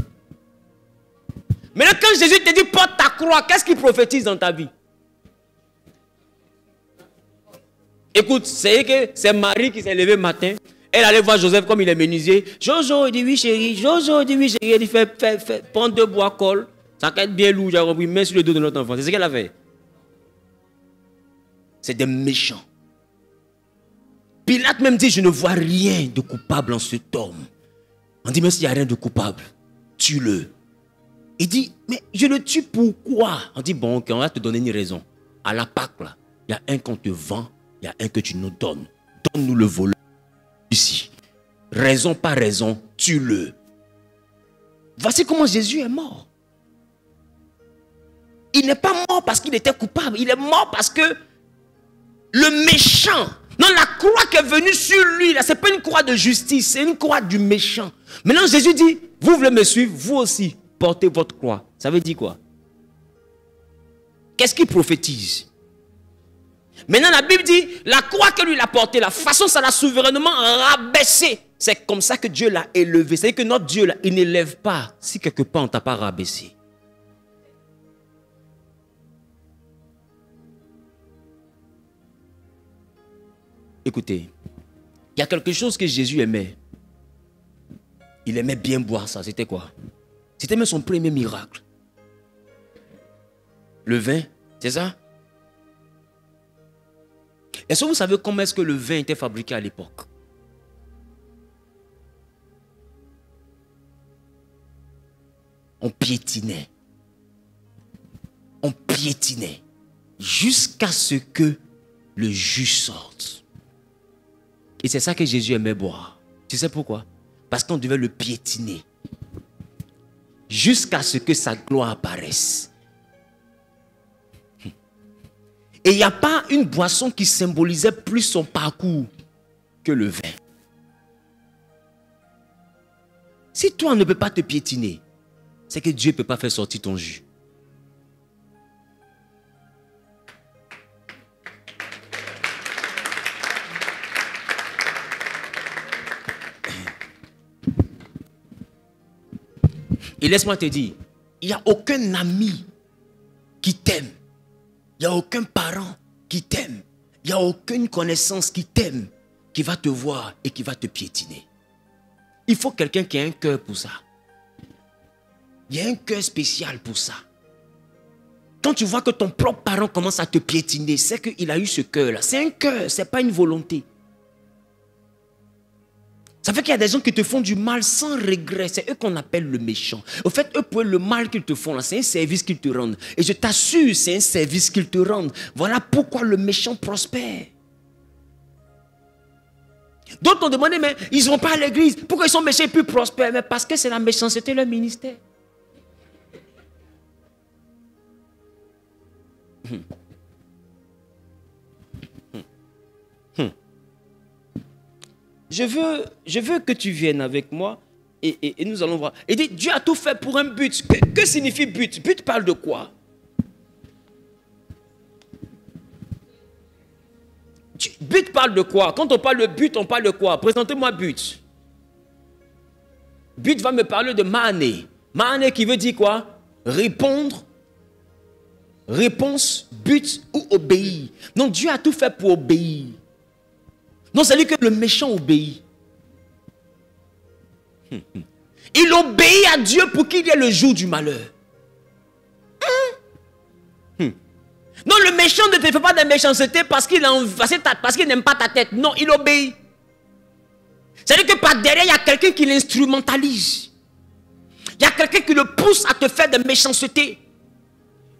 Maintenant, quand Jésus te dit porte ta croix, qu'est-ce qu'il prophétise dans ta vie? Écoute, c'est que c'est Marie qui s'est levée le matin. Elle allait voir Joseph comme il est menuisier. Jojo, il dit oui chérie. Jojo, il dit oui chérie. Il dit fais, prends 2 bois colle. Ça va être bien lourd, j'ai compris. Mets sur le dos de notre enfant. C'est ce qu'elle a fait. C'est des méchants. Pilate même dit, je ne vois rien de coupable en cet homme. On dit, mais s'il n'y a rien de coupable, tue-le. Il dit, mais je le tue pourquoi? On dit, bon, ok, on va te donner une raison. À la Pâque, là, il y a un qu'on te vend. Il y a un que tu nous donnes. Donne-nous le voleur ici. Raison par raison, tue-le. Voici comment Jésus est mort. Il n'est pas mort parce qu'il était coupable. Il est mort parce que le méchant, non, la croix qui est venue sur lui, là, ce n'est pas une croix de justice, c'est une croix du méchant. Maintenant, Jésus dit, vous voulez me suivre, vous aussi, portez votre croix. Ça veut dire quoi? Qu'est-ce qu'il prophétise? Maintenant, la Bible dit, la croix que lui l'a portée, la façon ça l'a souverainement rabaissé. C'est comme ça que Dieu l'a élevé. C'est-à-dire que notre Dieu, là, il n'élève pas si quelque part on ne t'a pas rabaissé. Écoutez, il y a quelque chose que Jésus aimait. Il aimait bien boire ça. C'était quoi? C'était même son premier miracle. Le vin, c'est ça? Est-ce que vous savez comment est-ce que le vin était fabriqué à l'époque? On piétinait. On piétinait. Jusqu'à ce que le jus sorte. Et c'est ça que Jésus aimait boire. Tu sais pourquoi? Parce qu'on devait le piétiner. Jusqu'à ce que sa gloire apparaisse. Et il n'y a pas une boisson qui symbolisait plus son parcours que le vin. Si toi ne peux pas te piétiner, c'est que Dieu ne peut pas faire sortir ton jus. Et laisse-moi te dire, il n'y a aucun ami qui t'aime. Il n'y a aucun parent qui t'aime. Il n'y a aucune connaissance qui t'aime, qui va te voir et qui va te piétiner. Il faut quelqu'un qui a un cœur pour ça. Il y a un cœur spécial pour ça. Quand tu vois que ton propre parent commence à te piétiner, c'est qu'il a eu ce cœur-là. C'est un cœur, ce n'est pas une volonté. Ça fait qu'il y a des gens qui te font du mal sans regret. C'est eux qu'on appelle le méchant. Au fait, eux, pour eux, le mal qu'ils te font, là, c'est un service qu'ils te rendent. Et je t'assure, c'est un service qu'ils te rendent. Voilà pourquoi le méchant prospère. D'autres ont demandé, mais ils ne vont pas à l'église. Pourquoi ils sont méchants et plus prospères? Mais parce que c'est la méchanceté, leur ministère. Je veux que tu viennes avec moi et nous allons voir. Et dit, Dieu a tout fait pour un but. Que signifie but? But parle de quoi? But parle de quoi? Quand on parle de but, on parle de quoi? Présentez-moi but. But va me parler de mané. Mané qui veut dire quoi? Répondre. Réponse, but ou obéir. Donc Dieu a tout fait pour obéir. Non, c'est lui que le méchant obéit. Il obéit à Dieu pour qu'il y ait le jour du malheur. Non, le méchant ne te fait pas de méchanceté parce qu'il n'aime pas ta tête. Non, il obéit. C'est-à-dire que par derrière, il y a quelqu'un qui l'instrumentalise. Il y a quelqu'un qui le pousse à te faire de méchanceté.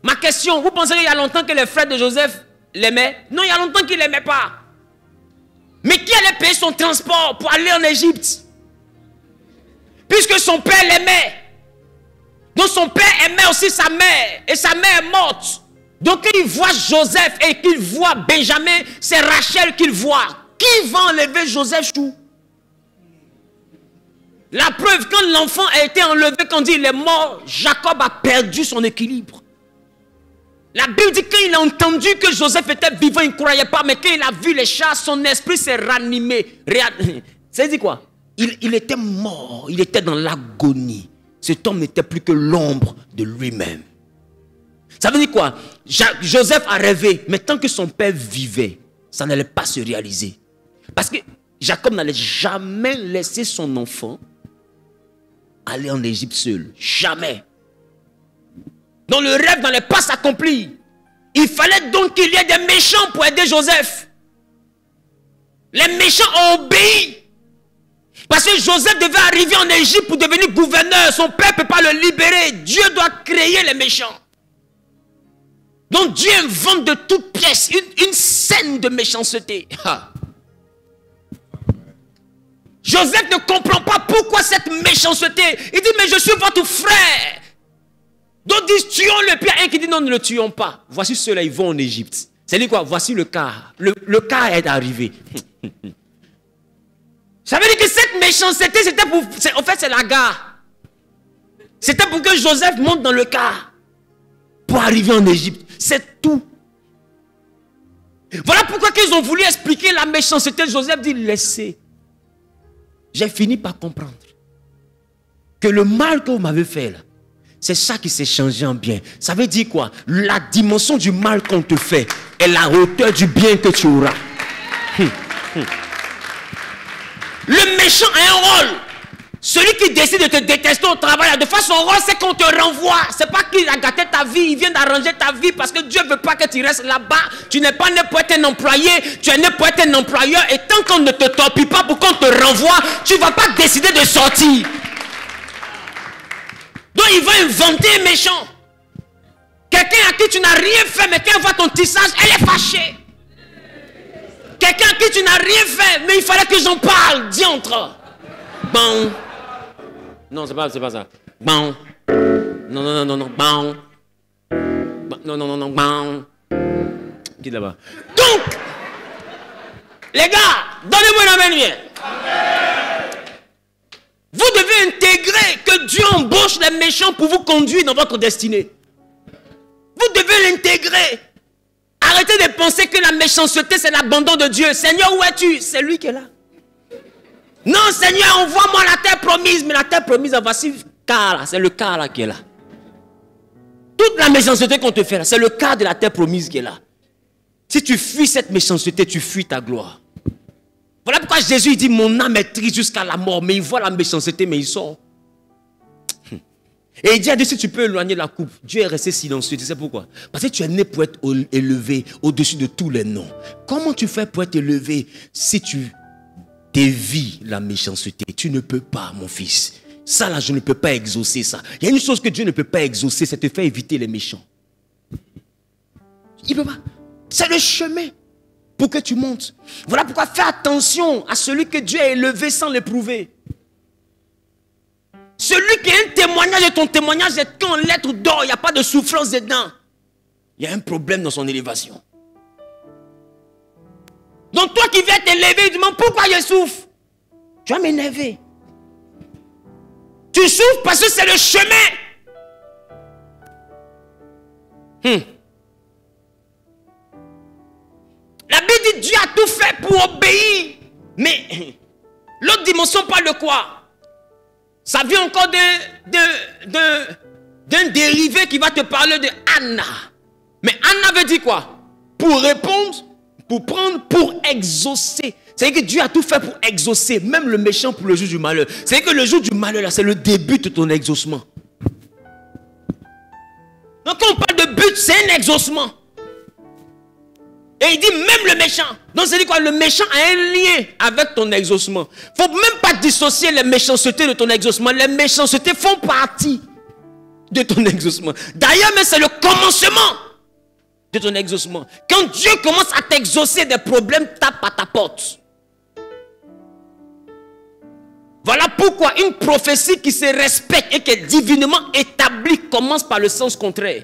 Ma question, vous pensez qu'il y a longtemps que les frères de Joseph l'aimaient? Non, il y a longtemps qu'ils ne l'aimaient pas. Mais qui allait payer son transport pour aller en Égypte? Puisque son père l'aimait. Donc son père aimait aussi sa mère. Et sa mère est morte. Donc il voit Joseph et qu'il voit Benjamin, c'est Rachel qu'il voit. Qui va enlever Joseph chou? La preuve, quand l'enfant a été enlevé, quand il est mort, Jacob a perdu son équilibre. La Bible dit qu'il a entendu que Joseph était vivant, il ne croyait pas, mais quand il a vu les chats, son esprit s'est ranimé. Ça veut dire quoi? Il était mort, il était dans l'agonie. Cet homme n'était plus que l'ombre de lui-même. Ça veut dire quoi? Joseph a rêvé, mais tant que son père vivait, ça n'allait pas se réaliser. Parce que Jacob n'allait jamais laisser son enfant aller en Égypte seul. Jamais. Donc le rêve n'allait pas s'accomplir. Il fallait donc qu'il y ait des méchants pour aider Joseph. Les méchants ont obéi. Parce que Joseph devait arriver en Égypte pour devenir gouverneur. Son père ne peut pas le libérer. Dieu doit créer les méchants. Donc Dieu invente de toutes pièces une scène de méchanceté. Joseph ne comprend pas pourquoi cette méchanceté. Il dit, mais je suis votre frère. Donc disent, tuons-le. Puis il y a un qui dit, non, ne le tuons pas. Voici ceux-là, ils vont en Égypte. C'est-à-dire quoi? Voici le cas. Le cas est arrivé. Ça veut dire que cette méchanceté, c'était pour... En fait, c'est la gare. C'était pour que Joseph monte dans le car. Pour arriver en Égypte. C'est tout. Voilà pourquoi ils ont voulu expliquer la méchanceté. Joseph dit, laissez. J'ai fini par comprendre que le mal que vous m'avez fait là, c'est ça qui s'est changé en bien. Ça veut dire quoi? La dimension du mal qu'on te fait est la hauteur du bien que tu auras. Le méchant a un rôle. Celui qui décide de te détester au travail, de faire son rôle, c'est qu'on te renvoie. C'est pas qu'il a gâté ta vie, il vient d'arranger ta vie parce que Dieu ne veut pas que tu restes là-bas. Tu n'es pas né pour être un employé, tu es né pour être un employeur. Et tant qu'on ne te torpille pas pour qu'on te renvoie, tu ne vas pas décider de sortir. Donc il va inventer un méchant. Quelqu'un à qui tu n'as rien fait, mais quand elle voit ton tissage, elle est fâchée. Quelqu'un à qui tu n'as rien fait, mais il fallait que j'en parle, diantre. Bon. Non, c'est pas ça. Bon. Non. Bon. Non. Bon. Qui est là-bas? Donc, les gars, donnez-moi une amen. Vous devez intégrer que Dieu embauche les méchants pour vous conduire dans votre destinée. Vous devez l'intégrer. Arrêtez de penser que la méchanceté, c'est l'abandon de Dieu. Seigneur, où es-tu? C'est lui qui est là. Non, Seigneur, envoie-moi la terre promise. Mais la terre promise, voici le cas là. C'est le cas là qui est là. Toute la méchanceté qu'on te fait là, c'est le cas de la terre promise qui est là. Si tu fuis cette méchanceté, tu fuis ta gloire. Voilà pourquoi Jésus dit, mon âme est triste jusqu'à la mort. Mais il voit la méchanceté, mais il sort. Et il dit à Dieu, si tu peux éloigner la coupe. Dieu est resté silencieux. Tu sais pourquoi? Parce que tu es né pour être élevé au-dessus de tous les noms. Comment tu fais pour être élevé si tu dévies la méchanceté? Tu ne peux pas, mon fils. Ça là, je ne peux pas exaucer ça. Il y a une chose que Dieu ne peut pas exaucer, c'est te faire éviter les méchants. Il ne peut pas. C'est le chemin. pour que tu montes. Voilà pourquoi fais attention à celui que Dieu a élevé sans l'éprouver. Celui qui a un témoignage et ton témoignage est qu'en lettres d'or, il n'y a pas de souffrance dedans. Il y a un problème dans son élévation. Donc toi qui viens t'élever, tu demandes pourquoi je souffre. Tu vas m'énerver. Tu souffres parce que c'est le chemin. La Bible dit Dieu a tout fait pour obéir. Mais l'autre dimension parle de quoi? Ça vient encore d'un dérivé qui va te parler de Anna. Mais Anna veut dire quoi? Pour répondre, pour prendre, pour exaucer. C'est-à-dire que Dieu a tout fait pour exaucer, même le méchant pour le jour du malheur. C'est-à-dire que le jour du malheur, là, c'est le début de ton exaucement. Donc quand on parle de but, c'est un exaucement. Et il dit même le méchant. Donc c'est dit quoi? Le méchant a un lien avec ton exaucement. Il ne faut même pas dissocier les méchancetés de ton exaucement. Les méchancetés font partie de ton exaucement. D'ailleurs, mais c'est le commencement de ton exaucement. Quand Dieu commence à t'exaucer, des problèmes tapent à ta porte. Voilà pourquoi une prophétie qui se respecte et qui est divinement établie commence par le sens contraire.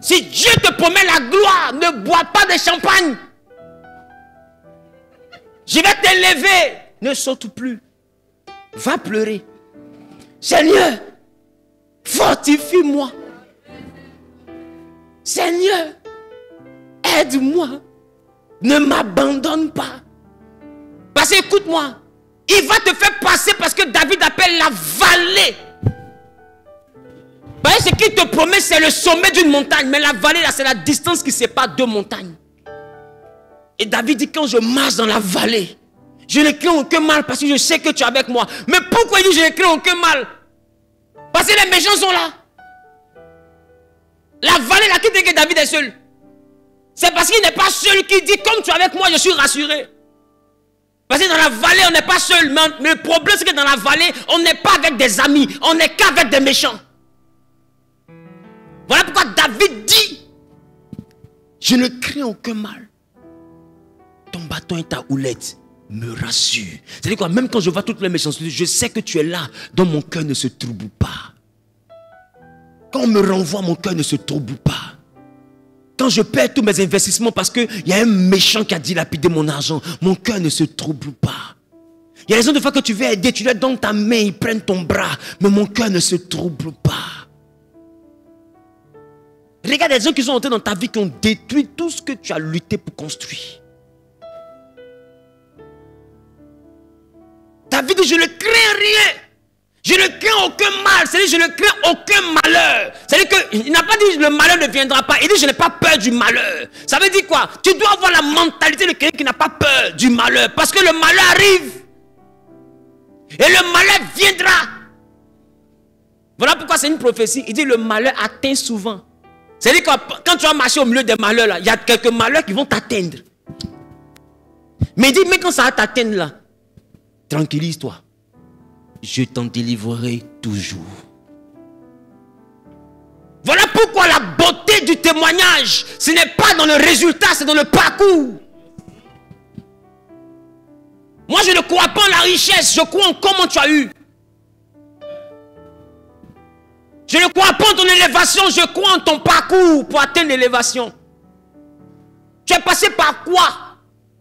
Si Dieu te promet la gloire, ne bois pas de champagne. Je vais t'élever. Ne saute plus. Va pleurer. Seigneur, fortifie-moi. Seigneur, aide-moi. Ne m'abandonne pas. Parce que écoute-moi, il va te faire passer parce que David appelle la vallée. Ce qu'il te promet, c'est le sommet d'une montagne. Mais la vallée, là, c'est la distance qui sépare deux montagnes. Et David dit, quand je marche dans la vallée, je ne crains aucun mal parce que je sais que tu es avec moi. Mais pourquoi il dit, je ne crains aucun mal? Parce que les méchants sont là. La vallée, là, qui dit que David est seul? C'est parce qu'il n'est pas seul qui dit, comme tu es avec moi, je suis rassuré. Parce que dans la vallée, on n'est pas seul. Mais le problème, c'est que dans la vallée, on n'est pas avec des amis. On n'est qu'avec des méchants. Voilà pourquoi David dit, je ne crains aucun mal. Ton bâton et ta houlette me rassurent. C'est-à-dire quoi? Même quand je vois toutes les méchancetés, je sais que tu es là, dont mon cœur ne se trouble pas. Quand on me renvoie, mon cœur ne se trouble pas. Quand je perds tous mes investissements parce qu'il y a un méchant qui a dilapidé mon argent, mon cœur ne se trouble pas. Il y a raison de fois que tu veux aider, tu leur donnes ta main, ils prennent ton bras, mais mon cœur ne se trouble pas. Regarde les gens qui sont entrés dans ta vie, qui ont détruit tout ce que tu as lutté pour construire. David dit, je ne crains rien. Je ne crains aucun mal. C'est-à-dire, je ne crains aucun malheur. C'est-à-dire qu'il n'a pas dit, le malheur ne viendra pas. Il dit, je n'ai pas peur du malheur. Ça veut dire quoi? Tu dois avoir la mentalité de quelqu'un qui n'a pas peur du malheur. Parce que le malheur arrive. Et le malheur viendra. Voilà pourquoi c'est une prophétie. Il dit, le malheur atteint souvent. C'est-à-dire que quand tu vas marcher au milieu des malheurs, là, il y a quelques malheurs qui vont t'atteindre. Mais il dit, mais quand ça va t'atteindre là, tranquillise-toi. Je t'en délivrerai toujours. Voilà pourquoi la beauté du témoignage, ce n'est pas dans le résultat, c'est dans le parcours. Moi, je ne crois pas en la richesse, je crois en comment tu as eu. Je ne crois pas en ton élévation, je crois en ton parcours pour atteindre l'élévation. Tu es passé par quoi?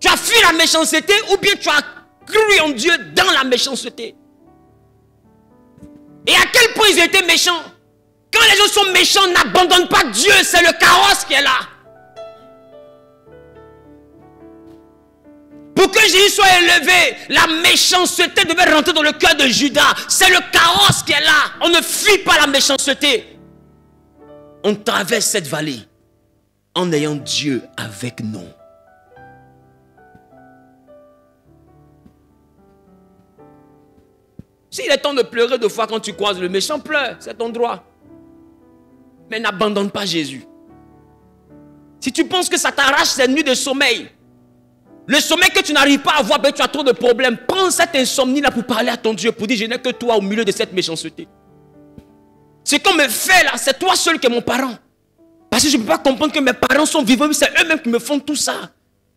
Tu as fui la méchanceté ou bien tu as cru en Dieu dans la méchanceté? Et à quel point ils étaient méchants? Quand les gens sont méchants, n'abandonnent pas Dieu, c'est le carrosse qui est là. Pour que Jésus soit élevé, la méchanceté devait rentrer dans le cœur de Judas. C'est le carrosse qui est là. On ne fuit pas la méchanceté. On traverse cette vallée en ayant Dieu avec nous. S'il est temps de pleurer deux fois quand tu croises le méchant, pleure, c'est ton droit. Mais n'abandonne pas Jésus. Si tu penses que ça t'arrache cette nuit de sommeil, le sommeil que tu n'arrives pas à avoir, ben tu as trop de problèmes. Prends cette insomnie-là pour parler à ton Dieu, pour dire, je n'ai que toi au milieu de cette méchanceté. Ce qu'on me fait là, c'est toi seul qui es mon parent. Parce que je ne peux pas comprendre que mes parents sont vivants, c'est eux-mêmes qui me font tout ça.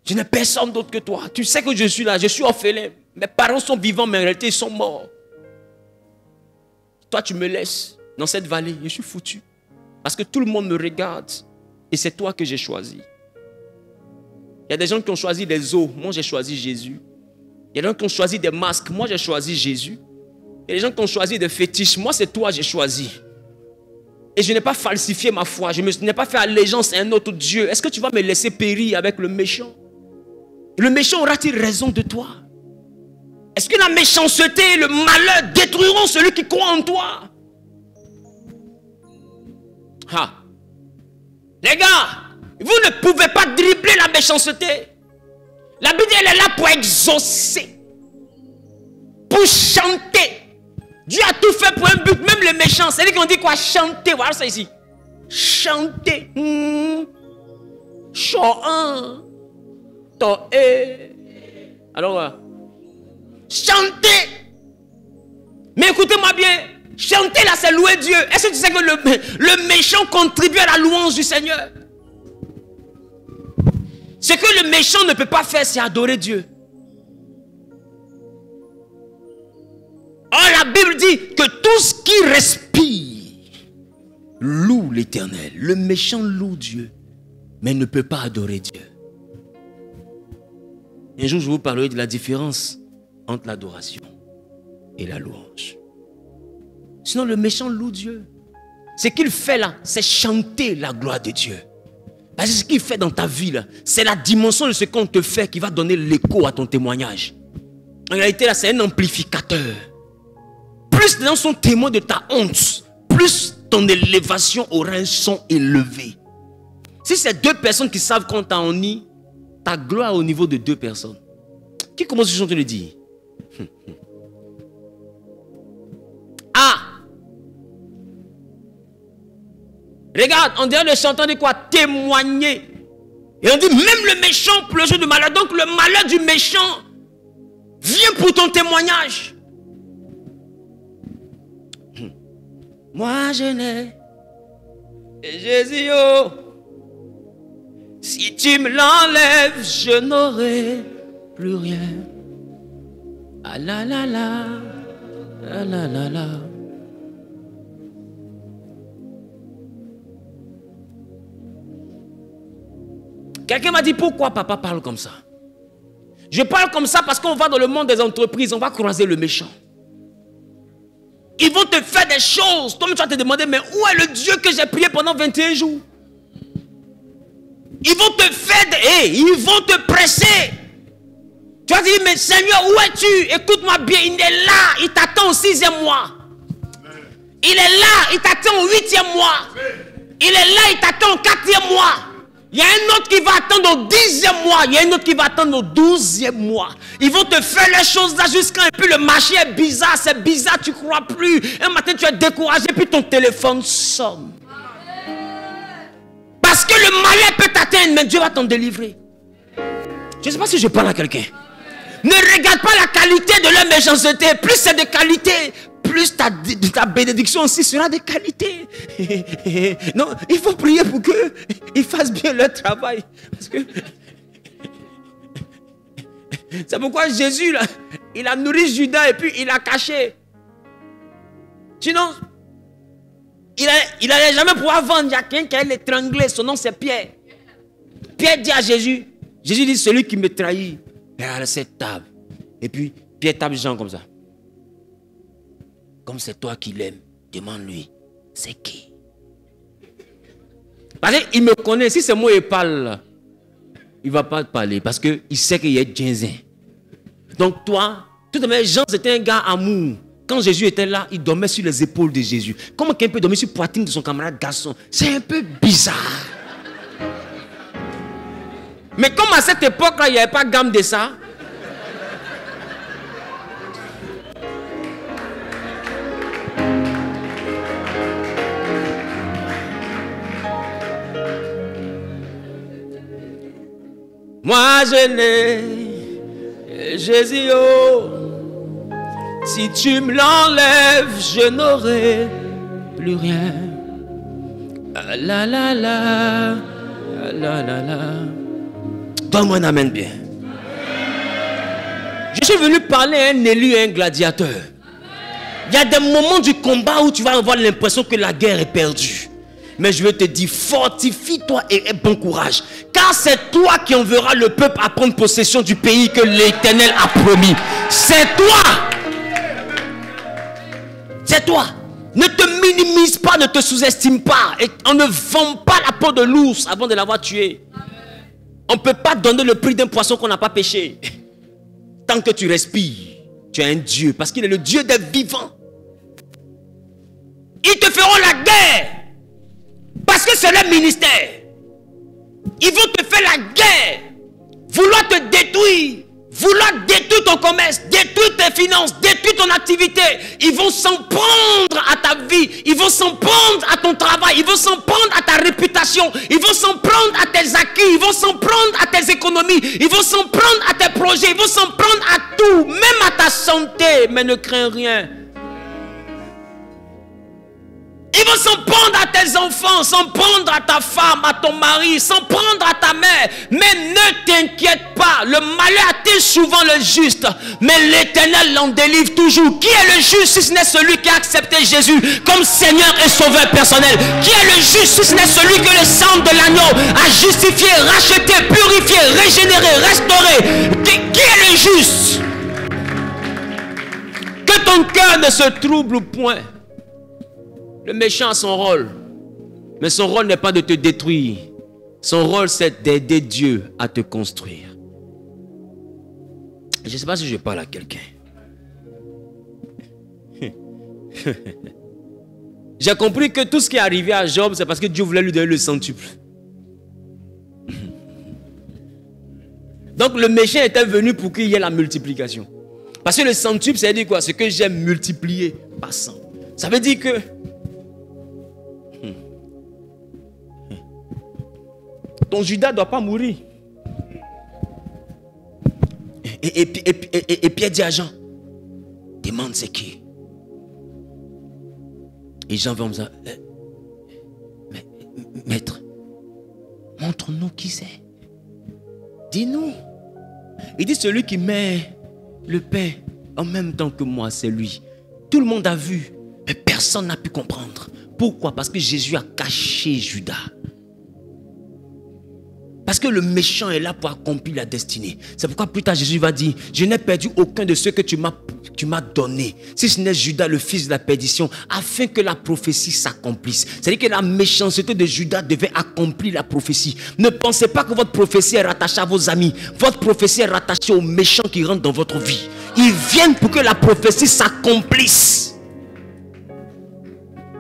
Je n'ai personne d'autre que toi. Tu sais que je suis là, je suis orphelin. Mes parents sont vivants, mais en réalité, ils sont morts. Toi, tu me laisses dans cette vallée, je suis foutu. Parce que tout le monde me regarde. Et c'est toi que j'ai choisi. Il y a des gens qui ont choisi des os. Moi, j'ai choisi Jésus. Il y a des gens qui ont choisi des masques. Moi, j'ai choisi Jésus. Il y a des gens qui ont choisi des fétiches. Moi, c'est toi que j'ai choisi. Et je n'ai pas falsifié ma foi. Je n'ai pas fait allégeance à un autre Dieu. Est-ce que tu vas me laisser périr avec le méchant? Le méchant aura-t-il raison de toi? Est-ce que la méchanceté et le malheur détruiront celui qui croit en toi? Ah. Les gars, vous ne pouvez pas dribbler la méchanceté. La Bible, elle est là pour exaucer, pour chanter. Dieu a tout fait pour un but, même les méchants. C'est lui qui ont dit quoi? Chanter. Voilà ça ici. Chanter. Chant. Alors, chanter. Mais écoutez-moi bien. Chanter là, c'est louer Dieu. Est-ce que tu sais que le méchant contribue à la louange du Seigneur? Ce que le méchant ne peut pas faire, c'est adorer Dieu. Or, la Bible dit que tout ce qui respire loue l'Éternel. Le méchant loue Dieu, mais ne peut pas adorer Dieu. Un jour, je vous parlerai de la différence entre l'adoration et la louange. Sinon, le méchant loue Dieu. Ce qu'il fait là, c'est chanter la gloire de Dieu. Parce que ce qu'il fait dans ta vie là, c'est la dimension de ce qu'on te fait qui va donner l'écho à ton témoignage. En réalité là, c'est un amplificateur. Plus les gens sont témoins de ta honte, plus ton élévation aura un son élevé. Si c'est deux personnes qui savent qu'on t'a honni, ta gloire au niveau de deux personnes. Qui commence à chanter le dire? Ah! Regarde, on dirait le chanteur dit quoi? Témoigner. Et on dit même le méchant pour le jeu de malheur. Donc le malheur du méchant vient pour ton témoignage. Moi je n'ai Jésus, oh, si tu me l'enlèves, je n'aurai plus rien. Ah la la la, ah la la la. Quelqu'un m'a dit pourquoi papa parle comme ça? Je parle comme ça parce qu'on va dans le monde des entreprises, on va croiser le méchant. Ils vont te faire des choses. Toi, tu vas te demander, mais où est le Dieu que j'ai prié pendant 21 jours? Ils vont te faire des... ils vont te presser. Tu vas dire, mais Seigneur, où es-tu? Écoute-moi bien, il est là, il t'attend au 6e mois. Il est là, il t'attend au 8e mois. Il est là, il t'attend au 4e mois. Il y a un autre qui va attendre au 10e mois. Il y a un autre qui va attendre au 12e mois. Ils vont te faire les choses là jusqu'à... Et puis le marché est bizarre. C'est bizarre, tu ne crois plus. Un matin, tu es découragé. Puis ton téléphone sonne. Parce que le malheur peut t'atteindre. Mais Dieu va t'en délivrer. Je ne sais pas si je parle à quelqu'un. Ne regarde pas la qualité de leur méchanceté. Plus c'est de qualité, plus ta bénédiction aussi sera de qualité. Non, il faut prier pour qu'ils fassent bien leur travail. Parce que c'est pourquoi Jésus, là, il a nourri Judas et puis il a caché. Sinon, il n'allait jamais pouvoir vendre. Il y a quelqu'un qui allait l'étrangler. Son nom c'est Pierre. Pierre dit à Jésus, Jésus dit, celui qui me trahit est à cette table. Et puis Pierre tape Jean comme ça. Comme c'est toi qui l'aimes, demande-lui, c'est qui? Parce qu'il me connaît, si c'est moi qui parle, il ne va pas te parler parce qu'il sait qu'il y a Djinzin. Donc toi, tout de même, Jean c'était un gars amour. Quand Jésus était là, il dormait sur les épaules de Jésus. Comment quelqu'un peut dormir sur la poitrine de son camarade garçon? C'est un peu bizarre. Mais comme à cette époque-là, il n'y avait pas gamme de ça. Moi je n'ai Jésus, oh, si tu me l'enlèves, je n'aurai plus rien. La la la. La la la. Donne-moi un amen bien. Je suis venu parler à un élu et un gladiateur. Il y a des moments du combat où tu vas avoir l'impression que la guerre est perdue. Mais je veux te dire, fortifie-toi et aie bon courage. Car c'est toi qui enverras le peuple à prendre possession du pays que l'Éternel a promis. C'est toi. C'est toi. Ne te minimise pas, ne te sous-estime pas. Et on ne vend pas la peau de l'ours avant de l'avoir tué. On ne peut pas donner le prix d'un poisson qu'on n'a pas pêché. Tant que tu respires, tu es un Dieu. Parce qu'il est le Dieu des vivants. Ils te feront la guerre. Parce que c'est leur ministère. Ils vont te faire la guerre. Vouloir te détruire. Vouloir détruire ton commerce. Détruire tes finances. Détruire ton activité. Ils vont s'en prendre à ta vie. Ils vont s'en prendre à ton travail. Ils vont s'en prendre à ta réputation. Ils vont s'en prendre à tes acquis. Ils vont s'en prendre à tes économies. Ils vont s'en prendre à tes projets. Ils vont s'en prendre à tout. Même à ta santé. Mais ne crains rien. Ils vont s'en prendre à tes enfants, s'en prendre à ta femme, à ton mari, s'en prendre à ta mère. Mais ne t'inquiète pas, le malheur atteint souvent le juste, mais l'Éternel l'en délivre toujours. Qui est le juste si ce n'est celui qui a accepté Jésus comme Seigneur et Sauveur personnel? Qui est le juste si ce n'est celui que le sang de l'agneau a justifié, racheté, purifié, régénéré, restauré? Qui est le juste? Que ton cœur ne se trouble point. Le méchant a son rôle. Mais son rôle n'est pas de te détruire. Son rôle, c'est d'aider Dieu à te construire. Je ne sais pas si je parle à quelqu'un. J'ai compris que tout ce qui est arrivé à Job, c'est parce que Dieu voulait lui donner le centuple. Donc le méchant était venu pour qu'il y ait la multiplication. Parce que le centuple, ça veut dire quoi? Ce que j'ai multiplié par 100. Ça veut dire que ton Judas ne doit pas mourir. Et Pierre dit à Jean, demande c'est qui. Et Jean va me dire, maître, montre-nous qui c'est. Dis-nous. Il dit, celui qui met le pain en même temps que moi, c'est lui. Tout le monde a vu, mais personne n'a pu comprendre. Pourquoi? Parce que Jésus a caché Judas. Parce que le méchant est là pour accomplir la destinée. C'est pourquoi plus tard Jésus va dire, je n'ai perdu aucun de ceux que tu m'as donné, si ce n'est Judas, le fils de la perdition, afin que la prophétie s'accomplisse. C'est-à-dire que la méchanceté de Judas devait accomplir la prophétie. Ne pensez pas que votre prophétie est rattachée à vos amis. Votre prophétie est rattachée aux méchants qui rentrent dans votre vie. Ils viennent pour que la prophétie s'accomplisse.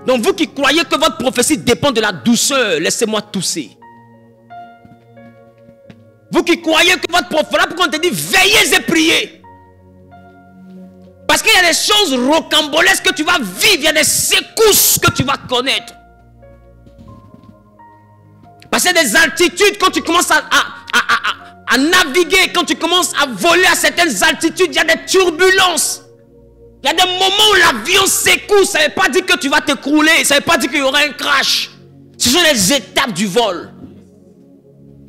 Donc vous qui croyez que votre prophétie dépend de la douceur, laissez-moi tousser. Vous qui croyez que votre prophète, là pourquoi on te dit veillez et priez. Parce qu'il y a des choses rocambolesques que tu vas vivre, il y a des secousses que tu vas connaître. Parce qu'il y a des altitudes, quand tu commences à naviguer, quand tu commences à voler à certaines altitudes, il y a des turbulences. Il y a des moments où l'avion secousse, ça ne veut pas dire que tu vas t'écrouler, ça ne veut pas dire qu'il y aura un crash. Ce sont les étapes du vol.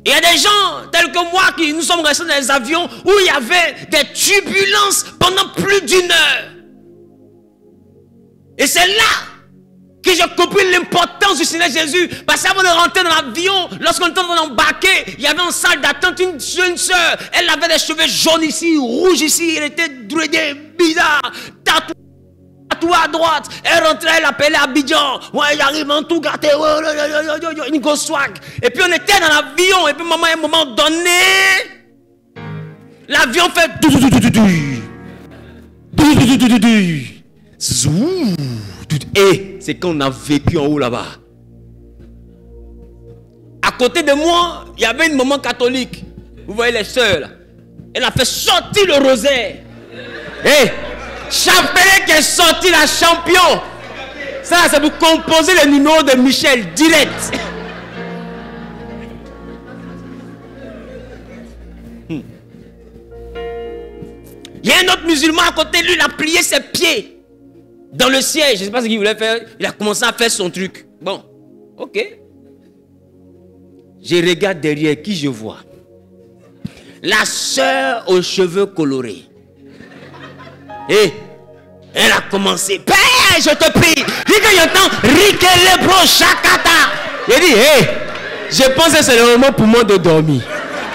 Il y a des gens tels que moi qui nous sommes restés dans les avions où il y avait des turbulences pendant plus d'1 heure. Et c'est là que j'ai compris l'importance du Seigneur Jésus. Parce qu'avant de rentrer dans l'avion, lorsqu'on était en train d'embarquer, il y avait en salle d'attente une jeune soeur. Elle avait des cheveux jaunes ici, rouges ici. Elle était dreadée, bizarre, tatouée à droite. Elle rentrait, elle appelait Abidjan. Ouais, j'arrive en tout gâté. Une grosse swag. Et puis on était dans l'avion. Et puis maman, à un moment donné, l'avion fait. Et c'est quand on a vécu en haut là-bas. À côté de moi, il y avait une maman catholique. Vous voyez les sœurs là. Elle a fait sortir le rosaire. Et Chapelet qui est sorti la champion. Ça c'est pour composer le numéro de Michel direct. Il y a un autre musulman à côté de lui, il a plié ses pieds dans le siège. Je ne sais pas ce qu'il voulait faire. Il a commencé à faire son truc. Bon. Ok. Je regarde derrière, qui je vois? La sœur aux cheveux colorés. Et elle a commencé. Père, je te prie. Dis que j'entends Rikele bro Shakata. J'ai dit, hé, je pense que c'est le moment pour moi de dormir.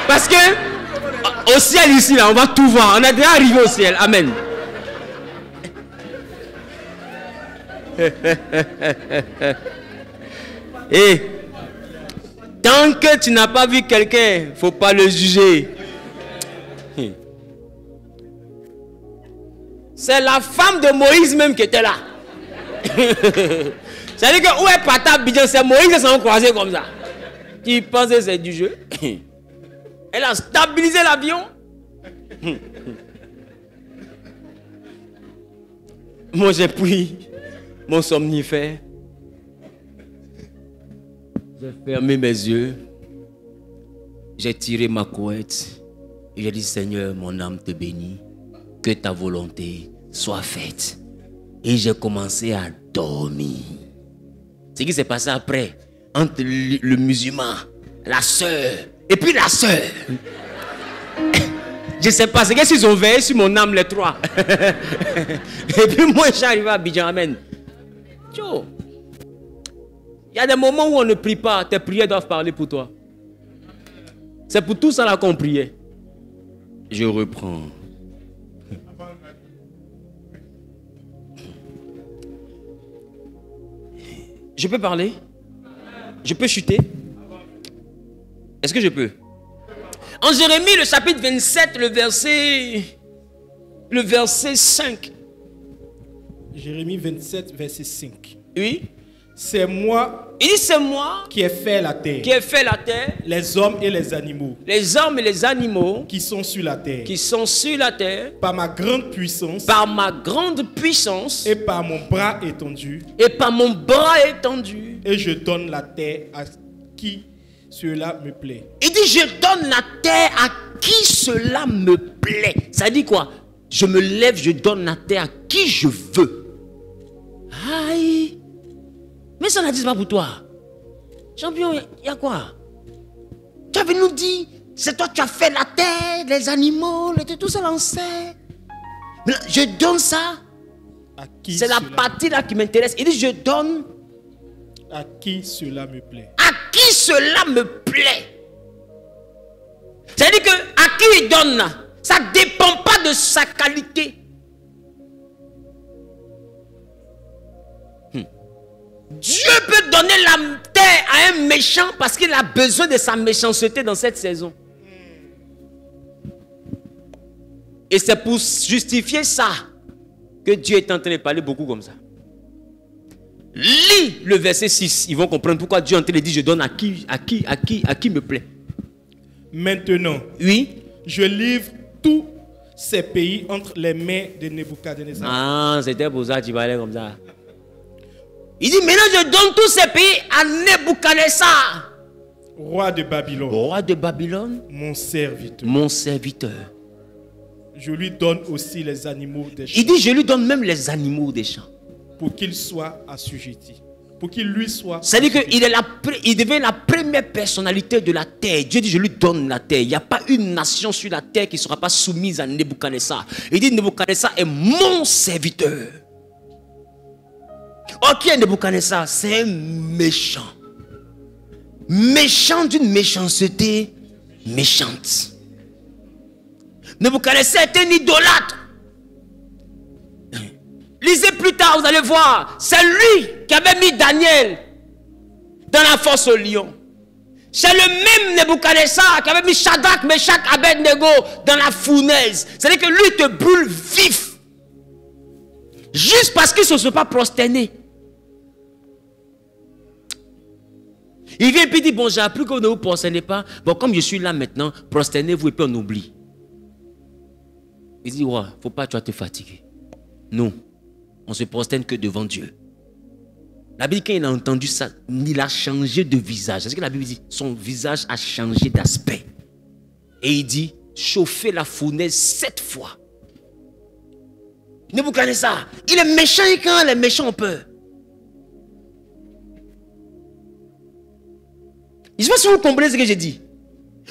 Parce que au ciel ici, là, on va tout voir. On est déjà arrivé au ciel. Amen. Et tant que tu n'as pas vu quelqu'un, il ne faut pas le juger. C'est la femme de Moïse même qui était là. C'est-à-dire que où est Pata Bidjan? C'est Moïse qui s'en croisé comme ça. Tu penses que c'est du jeu? Elle a stabilisé l'avion. Moi j'ai pris mon somnifère. J'ai fermé mes yeux. J'ai tiré ma couette. Et j'ai dit, Seigneur, mon âme te bénit. Que ta volonté soit faite. Et j'ai commencé à dormir. Ce qui s'est passé après, entre le musulman, la sœur, et puis la sœur. Je ne sais pas, c'est qu'ils ont veillé sur mon âme les trois. Et puis moi, j'arrive à Abidjan, amen. Tcho. Il y a des moments où on ne prie pas, tes prières doivent parler pour toi. C'est pour tout ça là qu'on priait. Je reprends. Je peux parler? Je peux chuter? Est-ce que je peux? En Jérémie, le chapitre 27, le verset 5. Jérémie 27, verset 5. Oui. C'est moi. Il dit, c'est moi qui ai fait la terre. Qui ai fait la terre. Les hommes et les animaux. Les hommes et les animaux. Qui sont sur la terre. Qui sont sur la terre. Par ma grande puissance. Par ma grande puissance. Et par mon bras étendu. Et par mon bras étendu. Et je donne la terre à qui cela me plaît. Il dit, je donne la terre à qui cela me plaît. Ça dit quoi? Je me lève, je donne la terre à qui je veux. Aïe. Mais ça ne dit pas pour toi. Champion, il y a quoi? Tu avais nous dit, c'est toi qui as fait la terre, les animaux, tout ça, on sait. Mais là, je donne ça. C'est la partie là qui m'intéresse. Il dit, je donne. À qui cela me plaît. À qui cela me plaît. C'est-à-dire que à qui il donne, ça ne dépend pas de sa qualité. Dieu peut donner la terre à un méchant parce qu'il a besoin de sa méchanceté dans cette saison. Et c'est pour justifier ça que Dieu est en train de parler beaucoup comme ça. Lis le verset 6, ils vont comprendre pourquoi Dieu est en train de dire, je donne à qui me plaît. Maintenant, oui, je livre tous ces pays entre les mains de Nebuchadnezzar. Ah, c'était pour ça que tu parlais comme ça. Il dit, maintenant je donne tous ces pays à Nebuchadnezzar. Roi de Babylone. Roi de Babylone. Mon serviteur. Mon serviteur. Je lui donne aussi les animaux des champs. Il dit, je lui donne même les animaux des champs. Pour qu'il soit assujetti. Pour qu'il lui soit. C'est-à-dire qu'il devient la première personnalité de la terre. Dieu dit, je lui donne la terre. Il n'y a pas une nation sur la terre qui ne sera pas soumise à Nebuchadnezzar. Il dit, Nebuchadnezzar est mon serviteur. Oh, qui est Nebuchadnezzar? C'est un méchant. Méchant d'une méchanceté méchante. Nebuchadnezzar est un idolâtre. Lisez plus tard, vous allez voir. C'est lui qui avait mis Daniel dans la fosse au lion. C'est le même Nebuchadnezzar qui avait mis Shadrach, Meshach, Abednego dans la fournaise. C'est-à-dire que lui te brûle vif. Juste parce qu'il ne se sont pas prosternés. Il vient et puis dit, bon, j'ai appris que vous ne vous prosternez pas. Bon, comme je suis là maintenant, prosternez-vous et puis on oublie. Il dit, ouais, il ne faut pas, tu vas te fatiguer. Non, on ne se prosterne que devant Dieu. La Bible, quand il a entendu ça, il a changé de visage. C'est ce que la Bible dit. Son visage a changé d'aspect. Et il dit, chauffez la fournaise 7 fois. Nebuchadnezzar, il est méchant et quand les méchants ont peur. Je ne sais pas si vous comprenez ce que j'ai dit.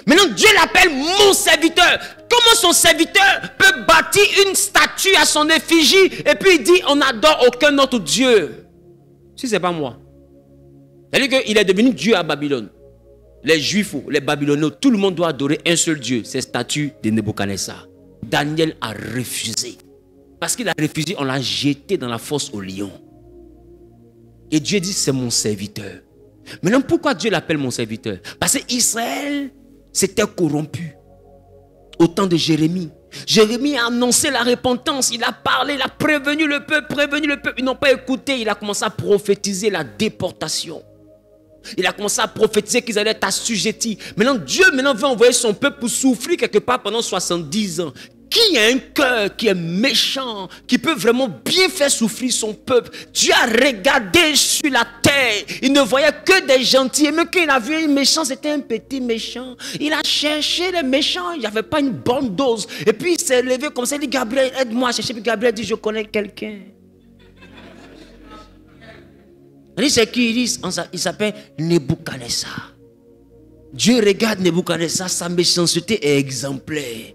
Maintenant, Dieu l'appelle mon serviteur. Comment son serviteur peut bâtir une statue à son effigie et puis il dit, on n'adore aucun autre Dieu. Si ce n'est pas moi. C'est-à-dire qu'il est devenu Dieu à Babylone. Les Juifs, les Babyloniens, tout le monde doit adorer un seul Dieu. C'est la statue de Nebuchadnezzar. Daniel a refusé. Parce qu'il a refusé, on l'a jeté dans la fosse au lion. Et Dieu dit, c'est mon serviteur. Maintenant, pourquoi Dieu l'appelle mon serviteur? Parce qu'Israël s'était corrompu. Au temps de Jérémie. Jérémie a annoncé la repentance. Il a parlé, il a prévenu le peuple, Ils n'ont pas écouté. Il a commencé à prophétiser la déportation. Il a commencé à prophétiser qu'ils allaient être assujettis. Maintenant, Dieu veut envoyer son peuple pour souffrir quelque part pendant 70 ans. Qui a un cœur qui est méchant, qui peut vraiment bien faire souffrir son peuple? Dieu a regardé sur la terre. Il ne voyait que des gentils. Mais quand il a vu un méchant, c'était un petit méchant. Il a cherché les méchants. Il n'y avait pas une bonne dose. Et puis il s'est levé comme ça. Il dit, Gabriel, aide-moi à chercher. Puis Gabriel dit, je connais quelqu'un. Il dit, c'est qui? Il s'appelle Nebuchadnezzar. Dieu regarde Nebuchadnezzar, sa méchanceté est exemplaire.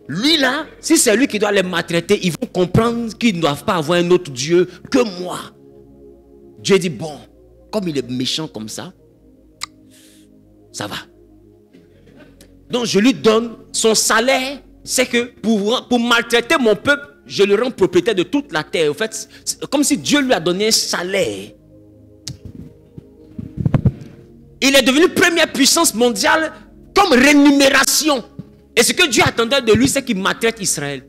Lui là, si c'est lui qui doit les maltraiter, ils vont comprendre qu'ils ne doivent pas avoir un autre Dieu que moi. Dieu dit, bon, comme il est méchant comme ça va. Donc je lui donne son salaire, c'est que pour maltraiter mon peuple, je le rends propriétaire de toute la terre. En fait, c'est comme si Dieu lui a donné un salaire. Il est devenu première puissance mondiale comme rémunération. Et ce que Dieu attendait de lui, c'est qu'il maltraite Israël.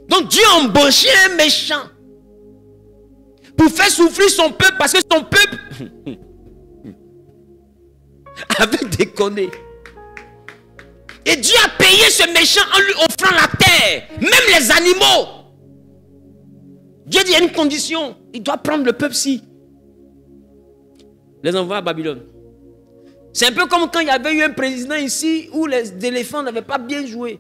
Donc Dieu a embauché un méchant pour faire souffrir son peuple, parce que son peuple avait déconné. Et Dieu a payé ce méchant en lui offrant la terre, même les animaux. Dieu dit, il y a une condition, il doit prendre le peuple-ci. Les envoie à Babylone. C'est un peu comme quand il y avait eu un président ici où les éléphants n'avaient pas bien joué.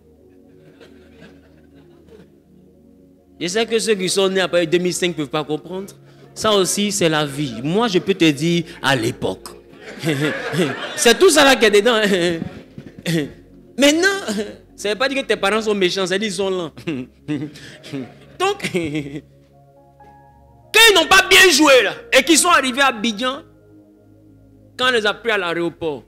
Je sais que ceux qui sont nés après 2005 ne peuvent pas comprendre. Ça aussi, c'est la vie. Moi, je peux te dire à l'époque. C'est tout ça là qui est dedans. Maintenant, ça ne veut pas dire que tes parents sont méchants, ça veut dire qu'ils sont lents. Donc, quand ils n'ont pas bien joué là, et qu'ils sont arrivés à Abidjan, quand on les a pris à l'aéroport,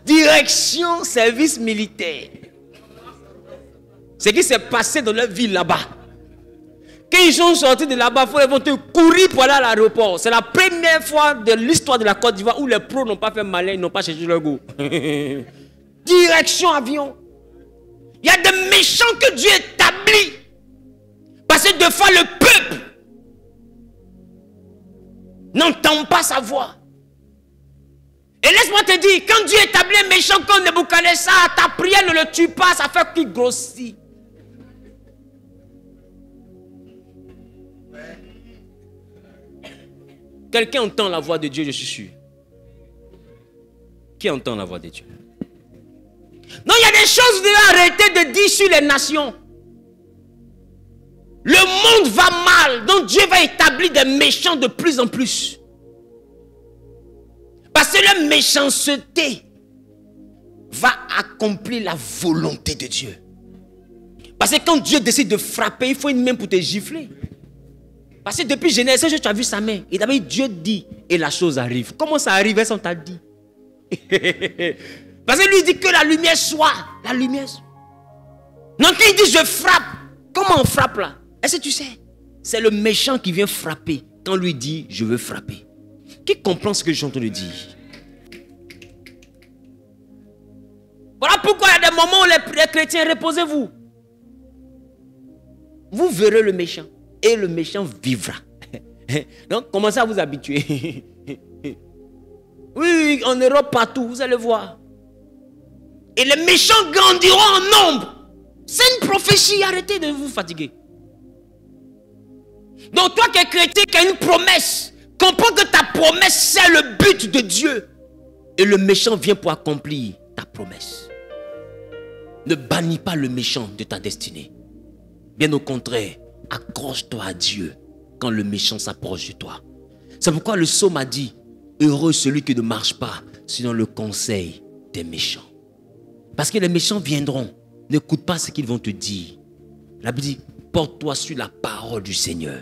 direction service militaire. Ce qui s'est passé dans leur ville là-bas. Quand ils sont sortis de là-bas, ils vont te courir pour aller à l'aéroport. C'est la première fois de l'histoire de la Côte d'Ivoire où les pros n'ont pas fait malin, ils n'ont pas cherché leur goût. Direction avion. Il y a des méchants que Dieu établit. Parce que deux fois le peuple n'entend pas sa voix. Et laisse-moi te dire, quand Dieu établit un méchant comme Nebuchadnezzar, ta prière ne le tue pas, ça fait qu'il grossit. Quelqu'un entend la voix de Dieu, je suis sûr. Qui entend la voix de Dieu? Non, il y a des choses que vous devez arrêter de dire sur les nations. Le monde va mal, donc Dieu va établir des méchants de plus en plus. Parce que la méchanceté va accomplir la volonté de Dieu. Parce que quand Dieu décide de frapper, il faut une main pour te gifler. Parce que depuis Genèse, tu as vu sa main. Et d'abord Dieu dit, et la chose arrive. Comment ça arrive sans t'a dit? Parce que lui dit que la lumière soit. La lumière soit. Non, quand il dit je frappe, comment on frappe là? Est-ce que tu sais? C'est le méchant qui vient frapper quand lui dit je veux frapper. Qui comprend ce que je suis en train de dire? Voilà pourquoi il y a des moments où les chrétiens, reposez-vous. Vous verrez le méchant. Et le méchant vivra. Donc commencez à vous habituer. Oui, en Europe, partout, vous allez voir. Et les méchants grandiront en nombre. C'est une prophétie, arrêtez de vous fatiguer. Donc toi qui es chrétien, qui as une promesse, comprends que ta promesse c'est le but de Dieu. Et le méchant vient pour accomplir ta promesse. Ne bannis pas le méchant de ta destinée. Bien au contraire, accroche-toi à Dieu quand le méchant s'approche de toi. C'est pourquoi le psaume a dit, heureux celui qui ne marche pas selon le conseil des méchants. Parce que les méchants viendront. N'écoute pas ce qu'ils vont te dire. La Bible dit, porte-toi sur la parole du Seigneur.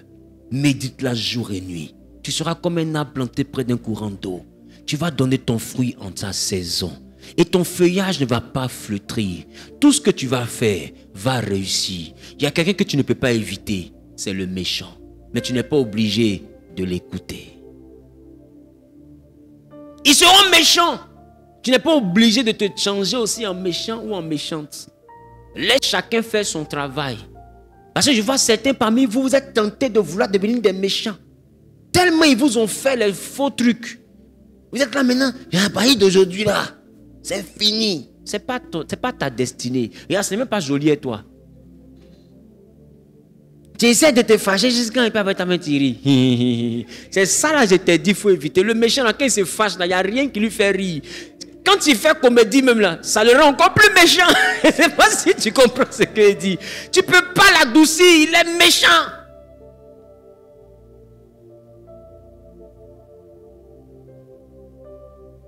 Médite-la jour et nuit. Tu seras comme un arbre planté près d'un courant d'eau. Tu vas donner ton fruit en sa saison. Et ton feuillage ne va pas flétrir. Tout ce que tu vas faire va réussir. Il y a quelqu'un que tu ne peux pas éviter. C'est le méchant. Mais tu n'es pas obligé de l'écouter. Ils seront méchants. Tu n'es pas obligé de te changer aussi en méchant ou en méchante. Laisse chacun faire son travail. Parce que je vois certains parmi vous, vous êtes tentés de vouloir devenir des méchants. Tellement ils vous ont fait les faux trucs. Vous êtes là maintenant, j'ai un pays d'aujourd'hui là. C'est fini. C'est pas ta destinée. Regarde, ce n'est même pas joli et toi. Tu essaies de te fâcher jusqu'à quand il peut avoir ta main tirée. C'est ça là, je t'ai dit, il faut éviter. Le méchant là, quand il se fâche là, il n'y a rien qui lui fait rire. Quand il fait comédie même là, ça le rend encore plus méchant. Je ne sais pas si tu comprends ce qu'il dit. Tu ne peux pas l'adoucir, il est méchant.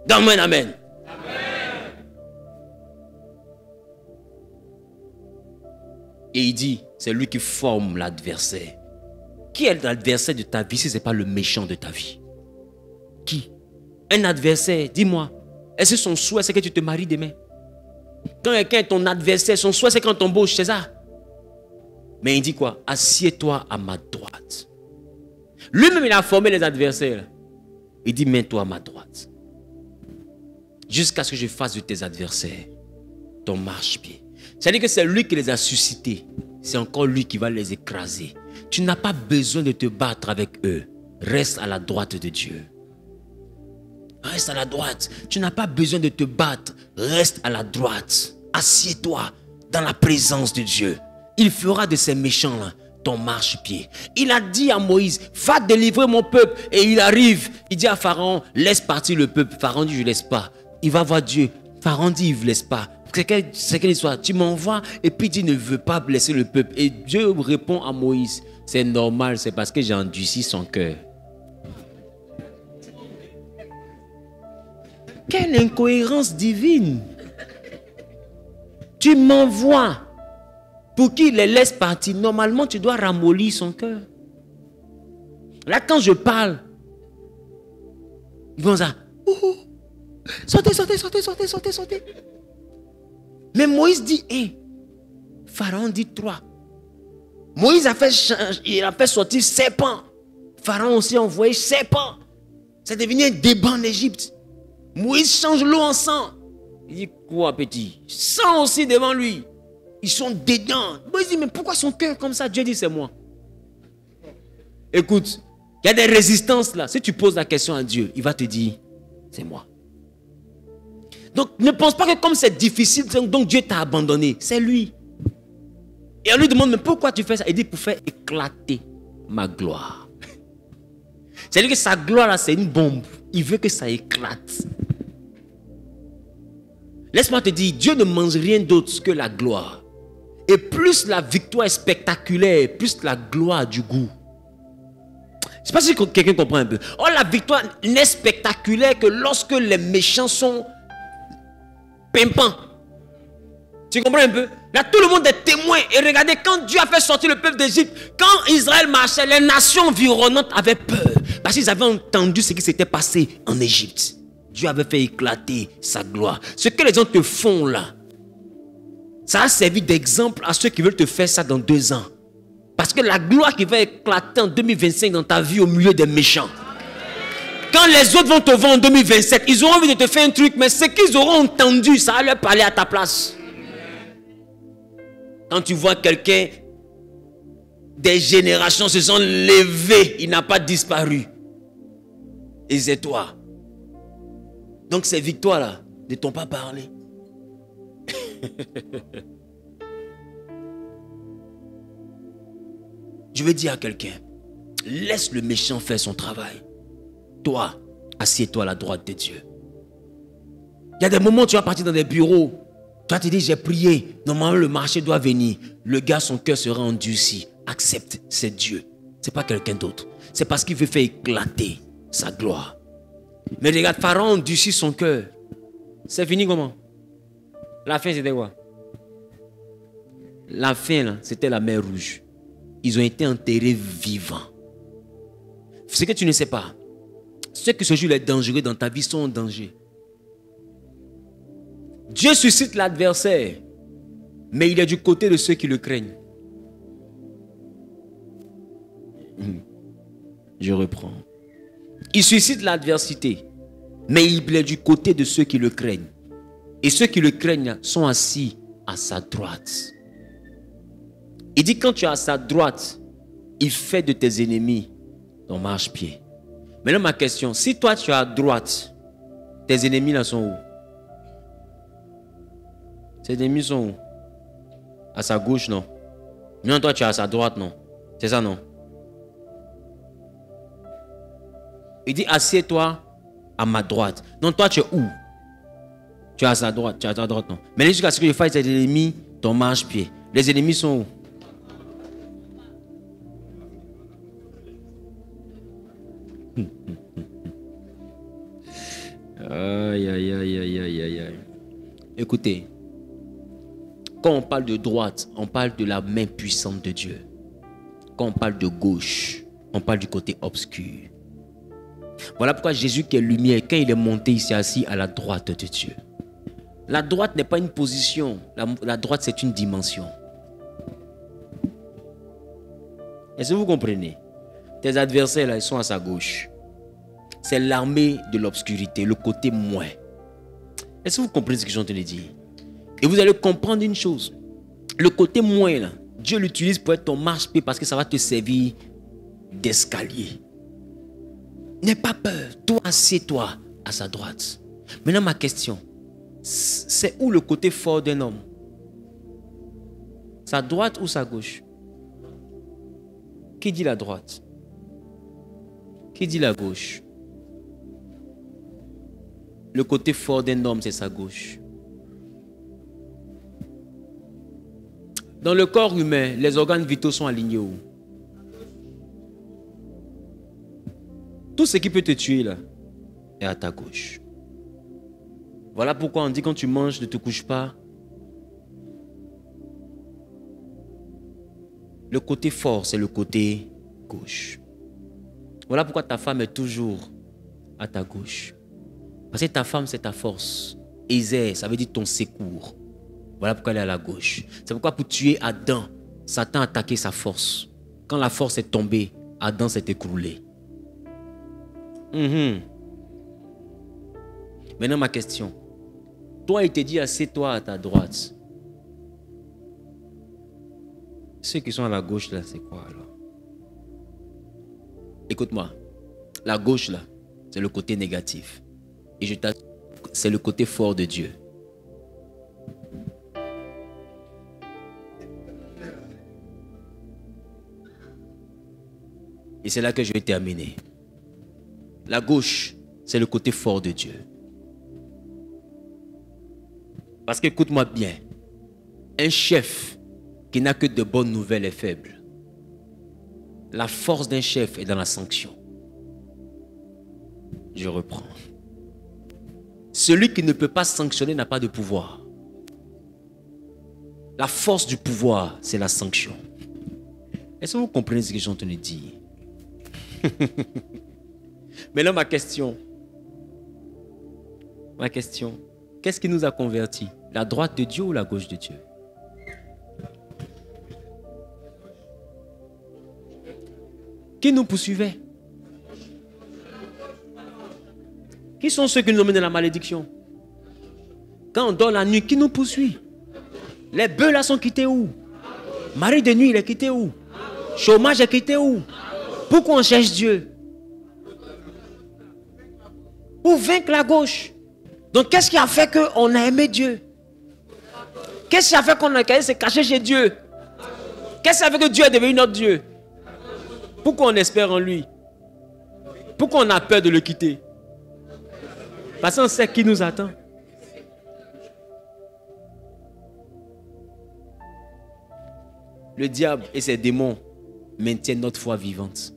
Donne-moi un amen. Amen. Et il dit, c'est lui qui forme l'adversaire. Qui est l'adversaire de ta vie si ce n'est pas le méchant de ta vie? Qui? Un adversaire, dis-moi. Est-ce que son souhait, c'est que tu te maries demain? Quand quelqu'un est ton adversaire, son souhait, c'est quand tu embauches, c'est ça. Mais il dit quoi? Assieds-toi à ma droite. Lui-même, il a formé les adversaires. Il dit, mets-toi à ma droite. Jusqu'à ce que je fasse de tes adversaires ton marchepied. C'est-à-dire que c'est lui qui les a suscités. C'est encore lui qui va les écraser. Tu n'as pas besoin de te battre avec eux. Reste à la droite de Dieu. Reste à la droite. Tu n'as pas besoin de te battre. Reste à la droite. Assieds-toi dans la présence de Dieu. Il fera de ces méchants-là ton marchepied. Il a dit à Moïse, va délivrer mon peuple. Et il arrive. Il dit à Pharaon, laisse partir le peuple. Pharaon dit, je ne laisse pas. Il va voir Dieu. Pharaon dit, il ne laisse pas. C'est quelle histoire? Tu m'envoies et puis tu ne veux pas blesser le peuple. Et Dieu répond à Moïse, c'est normal, c'est parce que j'ai endurci son cœur. Quelle incohérence divine! Tu m'envoies pour qu'il les laisse partir. Normalement, tu dois ramollir son cœur. Là, quand je parle, ils vont dire, sortez, sortez, sortez, sortez, sortez, sortez. Mais Moïse dit, Pharaon dit 3. Moïse il a fait sortir serpent. Pharaon aussi a envoyé serpent. C'est devenu un débat en Égypte. Moïse change l'eau en sang. Il dit, quoi petit? Sang aussi devant lui. Ils sont dedans. Moïse dit, mais pourquoi son cœur comme ça? Dieu dit, c'est moi. Écoute, il y a des résistances là. Si tu poses la question à Dieu, il va te dire, c'est moi. Donc ne pense pas que comme c'est difficile, donc Dieu t'a abandonné. C'est lui. Et on lui demande, mais pourquoi tu fais ça? Il dit, pour faire éclater ma gloire. C'est-à-dire que sa gloire là, c'est une bombe. Il veut que ça éclate. Laisse-moi te dire, Dieu ne mange rien d'autre que la gloire. Et plus la victoire est spectaculaire, plus la gloire a du goût. Je ne sais pas si quelqu'un comprend un peu. Oh, la victoire n'est spectaculaire que lorsque les méchants sont pimpants. Tu comprends un peu? Là, tout le monde est témoin. Et regardez, quand Dieu a fait sortir le peuple d'Égypte, quand Israël marchait, les nations environnantes avaient peur. Parce qu'ils avaient entendu ce qui s'était passé en Égypte. Dieu avait fait éclater sa gloire. Ce que les gens te font là, ça a servi d'exemple à ceux qui veulent te faire ça dans 2 ans. Parce que la gloire qui va éclater en 2025 dans ta vie au milieu des méchants. Quand les autres vont te voir en 2027, ils auront envie de te faire un truc, mais ce qu'ils auront entendu, ça va leur parler à ta place. Quand tu vois quelqu'un, des générations se sont levées, il n'a pas disparu. Et c'est toi. Donc ces victoires-là ne t'ont pas parlé. Je vais dire à quelqu'un, laisse le méchant faire son travail. Toi, assieds-toi à la droite de Dieu. Il y a des moments où tu vas partir dans des bureaux. Tu vas te dire, j'ai prié. Normalement, le marché doit venir. Le gars, son cœur sera endurci. Accepte, c'est Dieu. Ce n'est pas quelqu'un d'autre. C'est parce qu'il veut faire éclater sa gloire. Mais regarde, Pharaon endurcit son cœur. C'est fini comment? La fin, c'était quoi? La fin, là, c'était la mer Rouge. Ils ont été enterrés vivants. Ce que tu ne sais pas, ceux que ce jour est dangereux dans ta vie sont en danger. Dieu suscite l'adversaire, mais il est du côté de ceux qui le craignent. Je reprends. Il suscite l'adversité, mais il est du côté de ceux qui le craignent. Et ceux qui le craignent sont assis à sa droite. Il dit quand tu es à sa droite, il fait de tes ennemis ton marche-pied. Maintenant ma question, si toi tu es à droite, tes ennemis là sont où? Tes ennemis sont où? À sa gauche, non? Non, toi tu es à sa droite, non? C'est ça, non? Il dit assieds-toi à ma droite. Non, toi tu es où? Tu es à sa droite, tu es à ta droite, non? Mais jusqu'à ce que je fasse tes ennemis ton marche-pied. Les ennemis sont où? Aïe, aïe, aïe, aïe, aïe, aïe, aïe. Écoutez, quand on parle de droite, on parle de la main puissante de Dieu. Quand on parle de gauche, on parle du côté obscur. Voilà pourquoi Jésus qui est lumière, quand il est monté, il s'est assis à la droite de Dieu. La droite n'est pas une position, la droite c'est une dimension. Est-ce que vous comprenez? Tes adversaires là, ils sont à sa gauche. C'est l'armée de l'obscurité, le côté moins. Est-ce que vous comprenez ce que je suis en train de dire? Et vous allez comprendre une chose. Le côté moins, là, Dieu l'utilise pour être ton marche-pied parce que ça va te servir d'escalier. N'aie pas peur. Toi, assieds-toi à sa droite. Maintenant, ma question. C'est où le côté fort d'un homme? Sa droite ou sa gauche? Qui dit la droite? Qui dit la gauche? Le côté fort d'un homme, c'est sa gauche. Dans le corps humain, les organes vitaux sont alignés où? Tout ce qui peut te tuer là est à ta gauche. Voilà pourquoi on dit quand tu manges, ne te couche pas. Le côté fort, c'est le côté gauche. Voilà pourquoi ta femme est toujours à ta gauche. Parce que ta femme, c'est ta force. Ézer, ça veut dire ton secours. Voilà pourquoi elle est à la gauche. C'est pourquoi pour tuer Adam, Satan a attaqué sa force. Quand la force est tombée, Adam s'est écroulé. Maintenant ma question. Toi, il te dit assieds-toi à ta droite. Ceux qui sont à la gauche là, c'est quoi alors? Écoute-moi. La gauche là, c'est le côté négatif. Et je t'assure, c'est le côté fort de Dieu. Et c'est là que je vais terminer. La gauche, c'est le côté fort de Dieu. Parce qu'écoute-moi bien, un chef qui n'a que de bonnes nouvelles est faible. La force d'un chef est dans la sanction. Je reprends. Celui qui ne peut pas sanctionner n'a pas de pouvoir. La force du pouvoir, c'est la sanction. Est-ce que vous comprenez ce que je suis en train de dire? Maintenant, ma question, qu'est-ce qui nous a convertis? La droite de Dieu ou la gauche de Dieu? Qui nous poursuivait? Qui sont ceux qui nous emmènent dans la malédiction? Quand on dort la nuit, qui nous poursuit? Les bœufs là sont quittés où? Mari de nuit, il est quitté où? Chômage est quitté où? Pourquoi on cherche Dieu? Pour vaincre la gauche. Donc qu'est-ce qui a fait qu'on a aimé Dieu? Qu'est-ce qui a fait qu'on a s'est caché chez Dieu? Qu'est-ce qui a fait que Dieu est devenu notre Dieu? Pourquoi on espère en lui? Pourquoi on a peur de le quitter? Parce qu'on sait qui nous attend. Le diable et ses démons maintiennent notre foi vivante.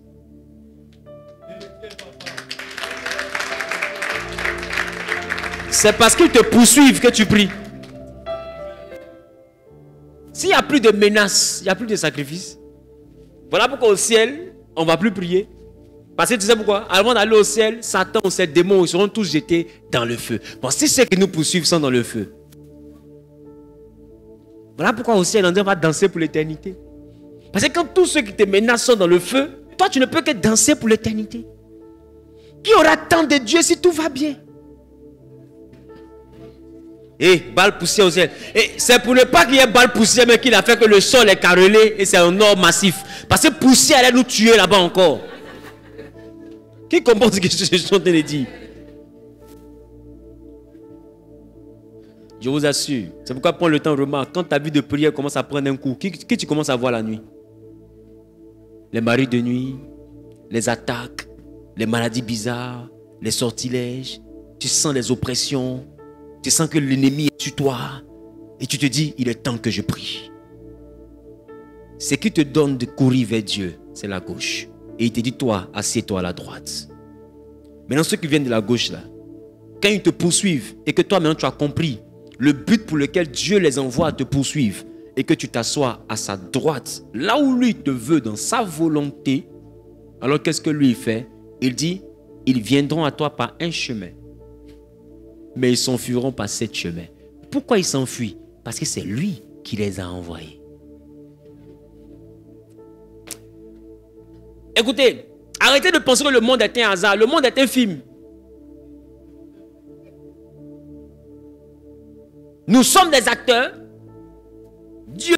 C'est parce qu'ils te poursuivent que tu pries. S'il n'y a plus de menaces, il n'y a plus de sacrifices. Voilà pourquoi au ciel, on ne va plus prier. Parce que tu sais pourquoi? Avant d'aller au ciel, Satan ou ses démons, ils seront tous jetés dans le feu. Bon, si ceux qui nous poursuivent sont dans le feu. Voilà pourquoi au ciel, on va danser pour l'éternité. Parce que quand tous ceux qui te menacent sont dans le feu, toi, tu ne peux que danser pour l'éternité. Qui aura tant de Dieu si tout va bien? Et balle poussière au ciel. Et c'est pour ne pas qu'il y ait balle poussière, mais qu'il a fait que le sol est carrelé et c'est un or massif. Parce que poussière allait nous tuer là-bas encore. Qui comprend ce que je suis en train de dire? Je vous assure. C'est pourquoi prends le temps, remarque. Quand ta vie de prière commence à prendre un coup, qui tu commences à voir la nuit? Les maris de nuit, les attaques, les maladies bizarres, les sortilèges. Tu sens les oppressions. Tu sens que l'ennemi est sur toi. Et tu te dis, il est temps que je prie. Ce qui te donne de courir vers Dieu, c'est la gauche. Et il te dit, toi, assieds-toi à la droite. Maintenant, ceux qui viennent de la gauche, là, quand ils te poursuivent et que toi, maintenant, tu as compris le but pour lequel Dieu les envoie à te poursuivre et que tu t'assois à sa droite, là où lui te veut dans sa volonté, alors qu'est-ce que lui il fait? Il dit, ils viendront à toi par un chemin, mais ils s'enfuiront par 7 chemins. Pourquoi ils s'enfuient? Parce que c'est lui qui les a envoyés. Écoutez, arrêtez de penser que le monde est un hasard. Le monde est un film. Nous sommes des acteurs. Dieu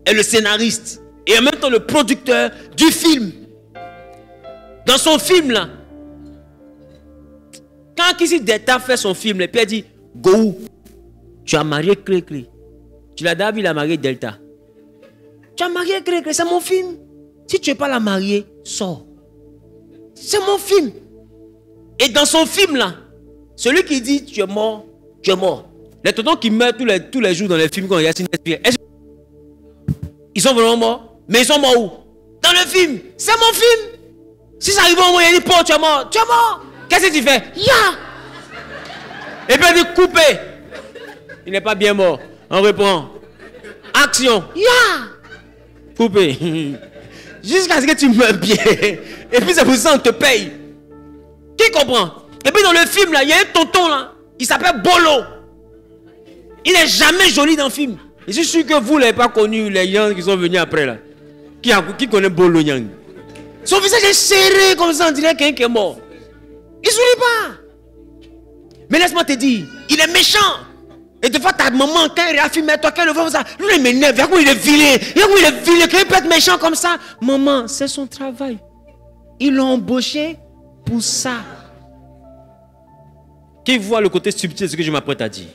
est le scénariste et en même temps le producteur du film. Dans son film là, quand Kissi Delta fait son film, le père dit, Go, tu as marié Clé-Clé. Tu l'as d'abord, il a marié Delta. Tu as marié Clé-Clé, c'est mon film. Si tu n'es pas la mariée, sors. C'est mon film. Et dans son film là, celui qui dit tu es mort, tu es mort. Les tontons qui meurent tous les jours dans les films, quand il y a ils sont vraiment morts. Mais ils sont morts où? Dans le film. C'est mon film. Si ça arrive au moment, il dit Paul, tu es mort. Tu es mort. Qu'est-ce que tu fais? Ya! Et puis il dit coupé. Il n'est pas bien mort. On reprend. Action. Ya! Coupé. Jusqu'à ce que tu meurs bien. Et puis c'est pour ça qu'on te paye. Qui comprend? Et puis dans le film là, il y a un tonton là. Il s'appelle Bolo. Il n'est jamais joli dans le film. Je suis sûr que vous ne l'avez pas connu, les Yang qui sont venus après là. Qui connaît Bolo Yang? Son visage est serré comme ça, on dirait quelqu'un qui est mort. Il ne sourit pas. Mais laisse-moi te dire, il est méchant. Et des fois ta maman, quand elle réaffirme toi, quand elle le voit comme ça, lui il m'énerve, regarde comment il est vilain. Regarde comment il est vilain, quand il peut être méchant comme ça. Maman, c'est son travail. Ils l'ont embauché pour ça. Qui voit le côté subtil de ce que je m'apprête à dire?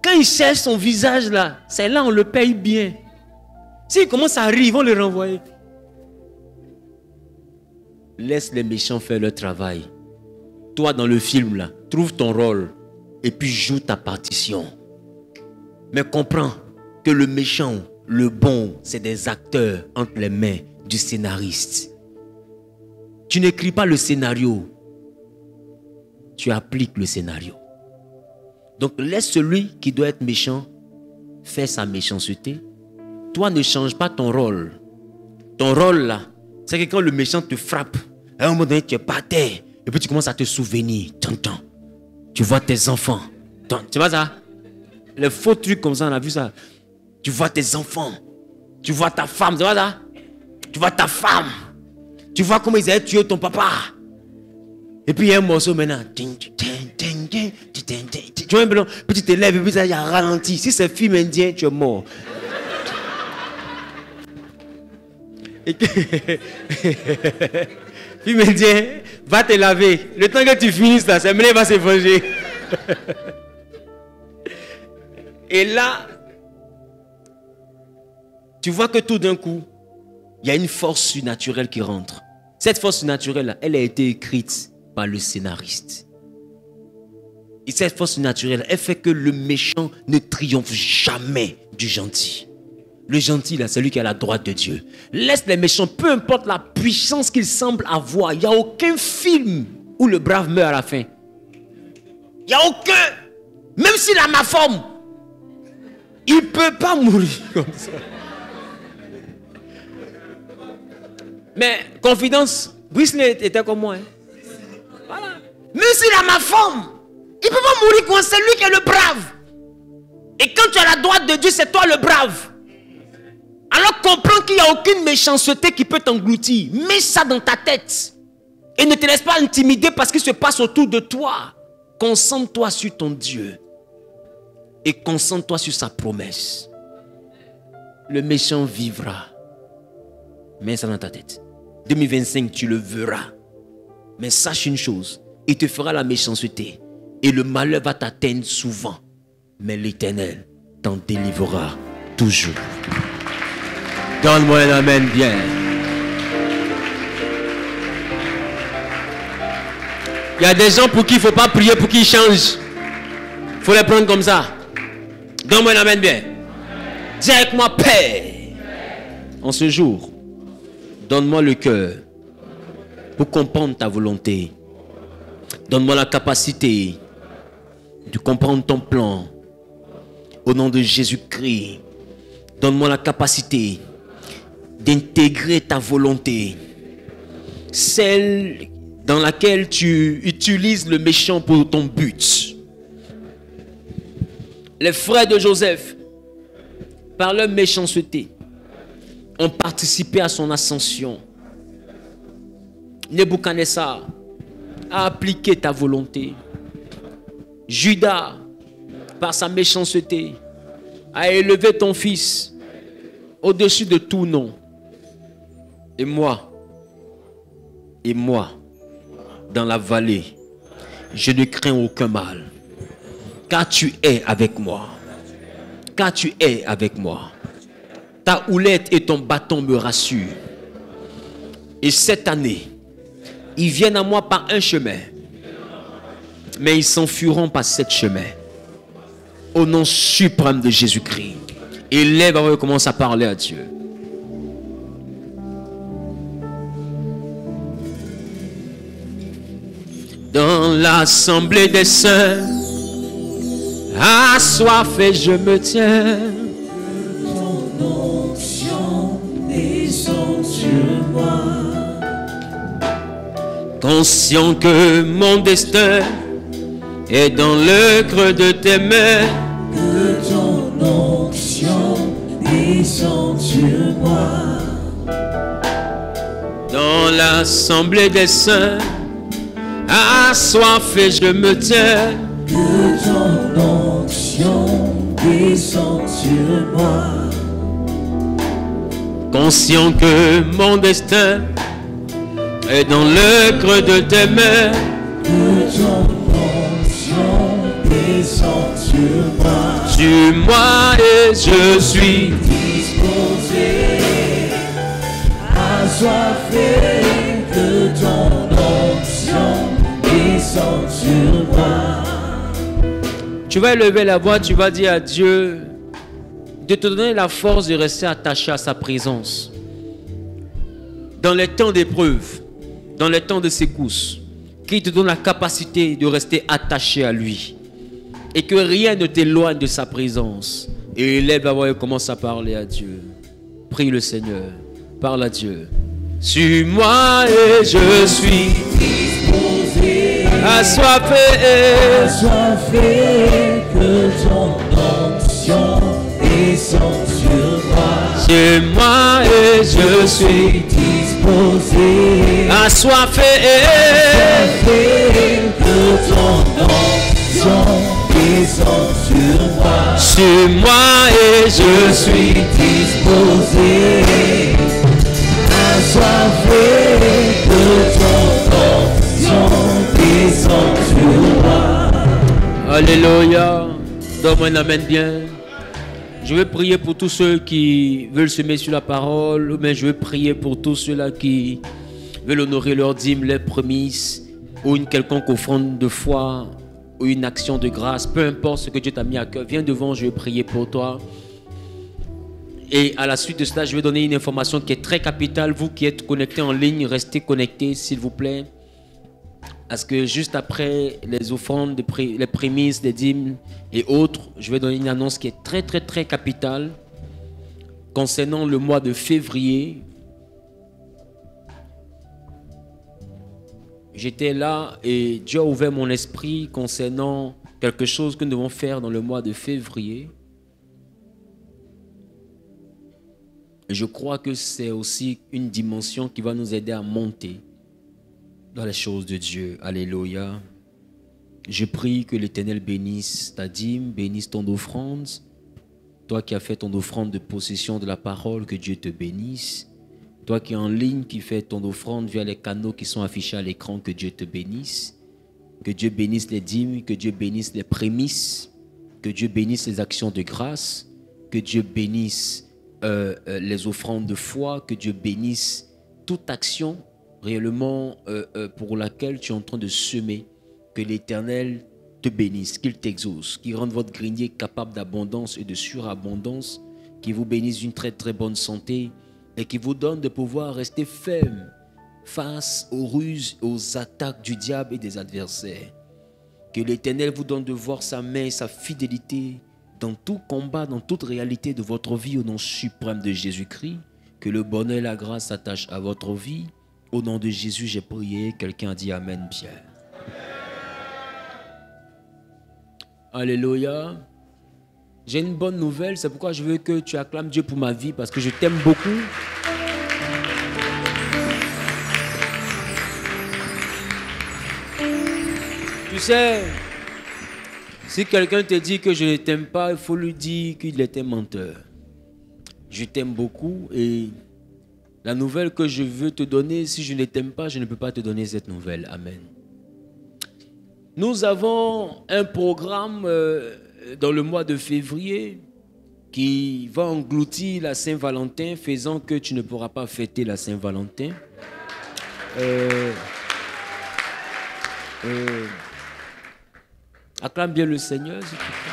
Quand il cherche son visage là, c'est là on le paye bien. S'il commence à rire, ils vont le renvoyer. Laisse les méchants faire leur travail. Toi dans le film là, trouve ton rôle et puis joue ta partition. Mais comprends que le méchant, le bon, c'est des acteurs entre les mains du scénariste. Tu n'écris pas le scénario, tu appliques le scénario. Donc laisse celui qui doit être méchant faire sa méchanceté. Toi ne change pas ton rôle. Ton rôle là, c'est que quand le méchant te frappe, à un moment donné tu es par terre et puis tu commences à te souvenir. Tu vois tes enfants. Tu vois ça? Les faux trucs comme ça, on a vu ça. Tu vois tes enfants. Tu vois ta femme, tu vois ça? Tu vois ta femme. Tu vois comment ils avaient tué ton papa. Et puis il y a un morceau maintenant. Tu vois un peu, puis tu te lèves et puis ça y a ralenti. Si c'est film indien, tu es mort. Film indien, va te laver. Le temps que tu finisses là, c'est mené va se venger. Et là, tu vois que tout d'un coup, il y a une force surnaturelle qui rentre. Cette force surnaturelle, elle a été écrite par le scénariste. Et cette force naturelle, elle fait que le méchant ne triomphe jamais du gentil. Le gentil, là, c'est lui qui est à la droite de Dieu. Laisse les méchants, peu importe la puissance qu'ils semblent avoir. Il n'y a aucun film où le brave meurt à la fin. Il n'y a aucun. Même s'il a ma forme, il ne peut pas mourir comme ça. Mais, confidence, Brisley était comme moi. Hein. Voilà. Même s'il a ma forme, il ne peut pas mourir comme c'est lui qui est le brave. Et quand tu as la droite de Dieu, c'est toi le brave. Alors comprends qu'il n'y a aucune méchanceté qui peut t'engloutir. Mets ça dans ta tête. Et ne te laisse pas intimider parce qu'il se passe autour de toi. Concentre-toi sur ton Dieu. Et concentre-toi sur sa promesse. Le méchant vivra. Mets ça dans ta tête. 2025, tu le verras. Mais sache une chose. Il te fera la méchanceté. Et le malheur va t'atteindre souvent. Mais l'Éternel t'en délivrera toujours. Donne-moi un amen bien. Il y a des gens pour qui il ne faut pas prier pour qu'ils changent. Il faut les prendre comme ça. Donne-moi un amen bien. Dis avec moi, Père. En ce jour, donne-moi le cœur pour comprendre ta volonté. Donne-moi la capacité de comprendre ton plan. Au nom de Jésus-Christ, donne-moi la capacité d'intégrer ta volonté. Celle dans laquelle tu utilises le méchant pour ton but. Les frères de Joseph, par leur méchanceté, ont participé à son ascension. Nebuchadnezzar a appliqué ta volonté. Judas, par sa méchanceté, a élevé ton fils au-dessus de tout nom. Et moi, dans la vallée, je ne crains aucun mal, car tu es avec moi. Car tu es avec moi. Ta houlette et ton bâton me rassurent. Et cette année, ils viennent à moi par un chemin, mais ils s'enfuiront par 7 chemins. Au nom suprême de Jésus-Christ. Élève avant de commencer à parler à Dieu. Dans l'assemblée des saints, assoiffé je me tiens. Ton onction descend sur moi. Conscient que mon destin est dans le creux de tes mains. Que ton onction descend sur moi. Dans l'assemblée des saints, assoiffé je me tiens. Que ton onction descend sur moi. Conscient que mon destin est dans le creux de tes mains. Que ton onction descend sur moi. Sur moi et je suis Disposé, assoiffé, que ton onction descend sur moi. Tu vas élever la voix, tu vas dire à Dieu de te donner la force de rester attaché à sa présence. Dans les temps d'épreuve, dans les temps de secousses, qu'il te donne la capacité de rester attaché à lui. Et que rien ne t'éloigne de sa présence. Et élève la voix et commence à parler à Dieu. Prie le Seigneur, parle à Dieu. Sur moi et je suis Disposé, assoiffé. assoiffé, que ton onction descend sur moi. Sur moi et je suis Disposé, assoiffé. assoiffé, que ton onction descend sur moi. Sur moi et je suis Disposé, assoiffé, que ton onction descend sur moi. Alléluia. Donne-moi un amen bien. Je vais prier pour tous ceux qui veulent se mettre sur la parole, mais je vais prier pour tous ceux-là qui veulent honorer leur dîme, leurs promesses, ou une quelconque offrande de foi, ou une action de grâce, peu importe ce que Dieu t'a mis à cœur. Viens devant, je vais prier pour toi. Et à la suite de cela, je vais donner une information qui est très capitale. Vous qui êtes connectés en ligne, restez connectés, s'il vous plaît. Parce que juste après les offrandes, les prémices, les dîmes et autres, je vais donner une annonce qui est très, très, très capitale concernant le mois de février. J'étais là et Dieu a ouvert mon esprit concernant quelque chose que nous devons faire dans le mois de février. Je crois que c'est aussi une dimension qui va nous aider à monter dans les choses de Dieu. Alléluia. Je prie que l'Éternel bénisse ta dîme, bénisse ton offrande. Toi qui as fait ton offrande de possession de la parole, que Dieu te bénisse. Toi qui es en ligne, qui fais ton offrande via les canaux qui sont affichés à l'écran, que Dieu te bénisse. Que Dieu bénisse les dîmes, que Dieu bénisse les prémices, que Dieu bénisse les actions de grâce, que Dieu bénisse les offrandes de foi, que Dieu bénisse toute action réellement pour laquelle tu es en train de semer. Que l'Éternel te bénisse, qu'il t'exauce, qu'il rende votre grenier capable d'abondance et de surabondance, qu'il vous bénisse d'une très très bonne santé et qu'il vous donne de pouvoir rester ferme face aux ruses, aux attaques du diable et des adversaires. Que l'Éternel vous donne de voir sa main et sa fidélité dans tout combat, dans toute réalité de votre vie au nom suprême de Jésus-Christ. Que le bonheur et la grâce s'attachent à votre vie. Au nom de Jésus, j'ai prié. Quelqu'un a dit Amen, Pierre. Alléluia. J'ai une bonne nouvelle, c'est pourquoi je veux que tu acclames Dieu pour ma vie, parce que je t'aime beaucoup. Tu sais, si quelqu'un te dit que je ne t'aime pas, il faut lui dire qu'il est un menteur. Je t'aime beaucoup et la nouvelle que je veux te donner, si je ne t'aime pas, je ne peux pas te donner cette nouvelle. Amen. Nous avons un programme dans le mois de février qui va engloutir la Saint-Valentin, faisant que tu ne pourras pas fêter la Saint-Valentin. Acclame bien le Seigneur, s'il te plaît.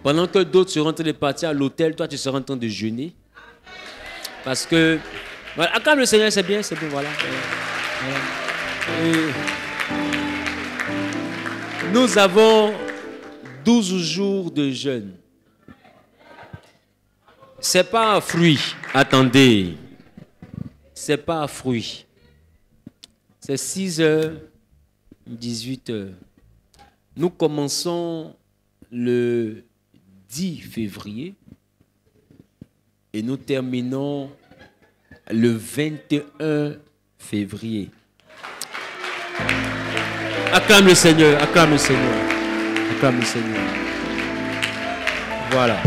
Pendant que d'autres seront en train de partir à l'hôtel, toi tu seras en train de jeûner. Parce que... Voilà, acclame le Seigneur, c'est bien, voilà. Nous avons 12 jours de jeûne. C'est pas un fruit, attendez. C'est pas un fruit. C'est 6h, 18h. Nous commençons le 10 février et nous terminons le 21 février. Acclame le Seigneur, acclame le Seigneur, acclame le Seigneur. Voilà.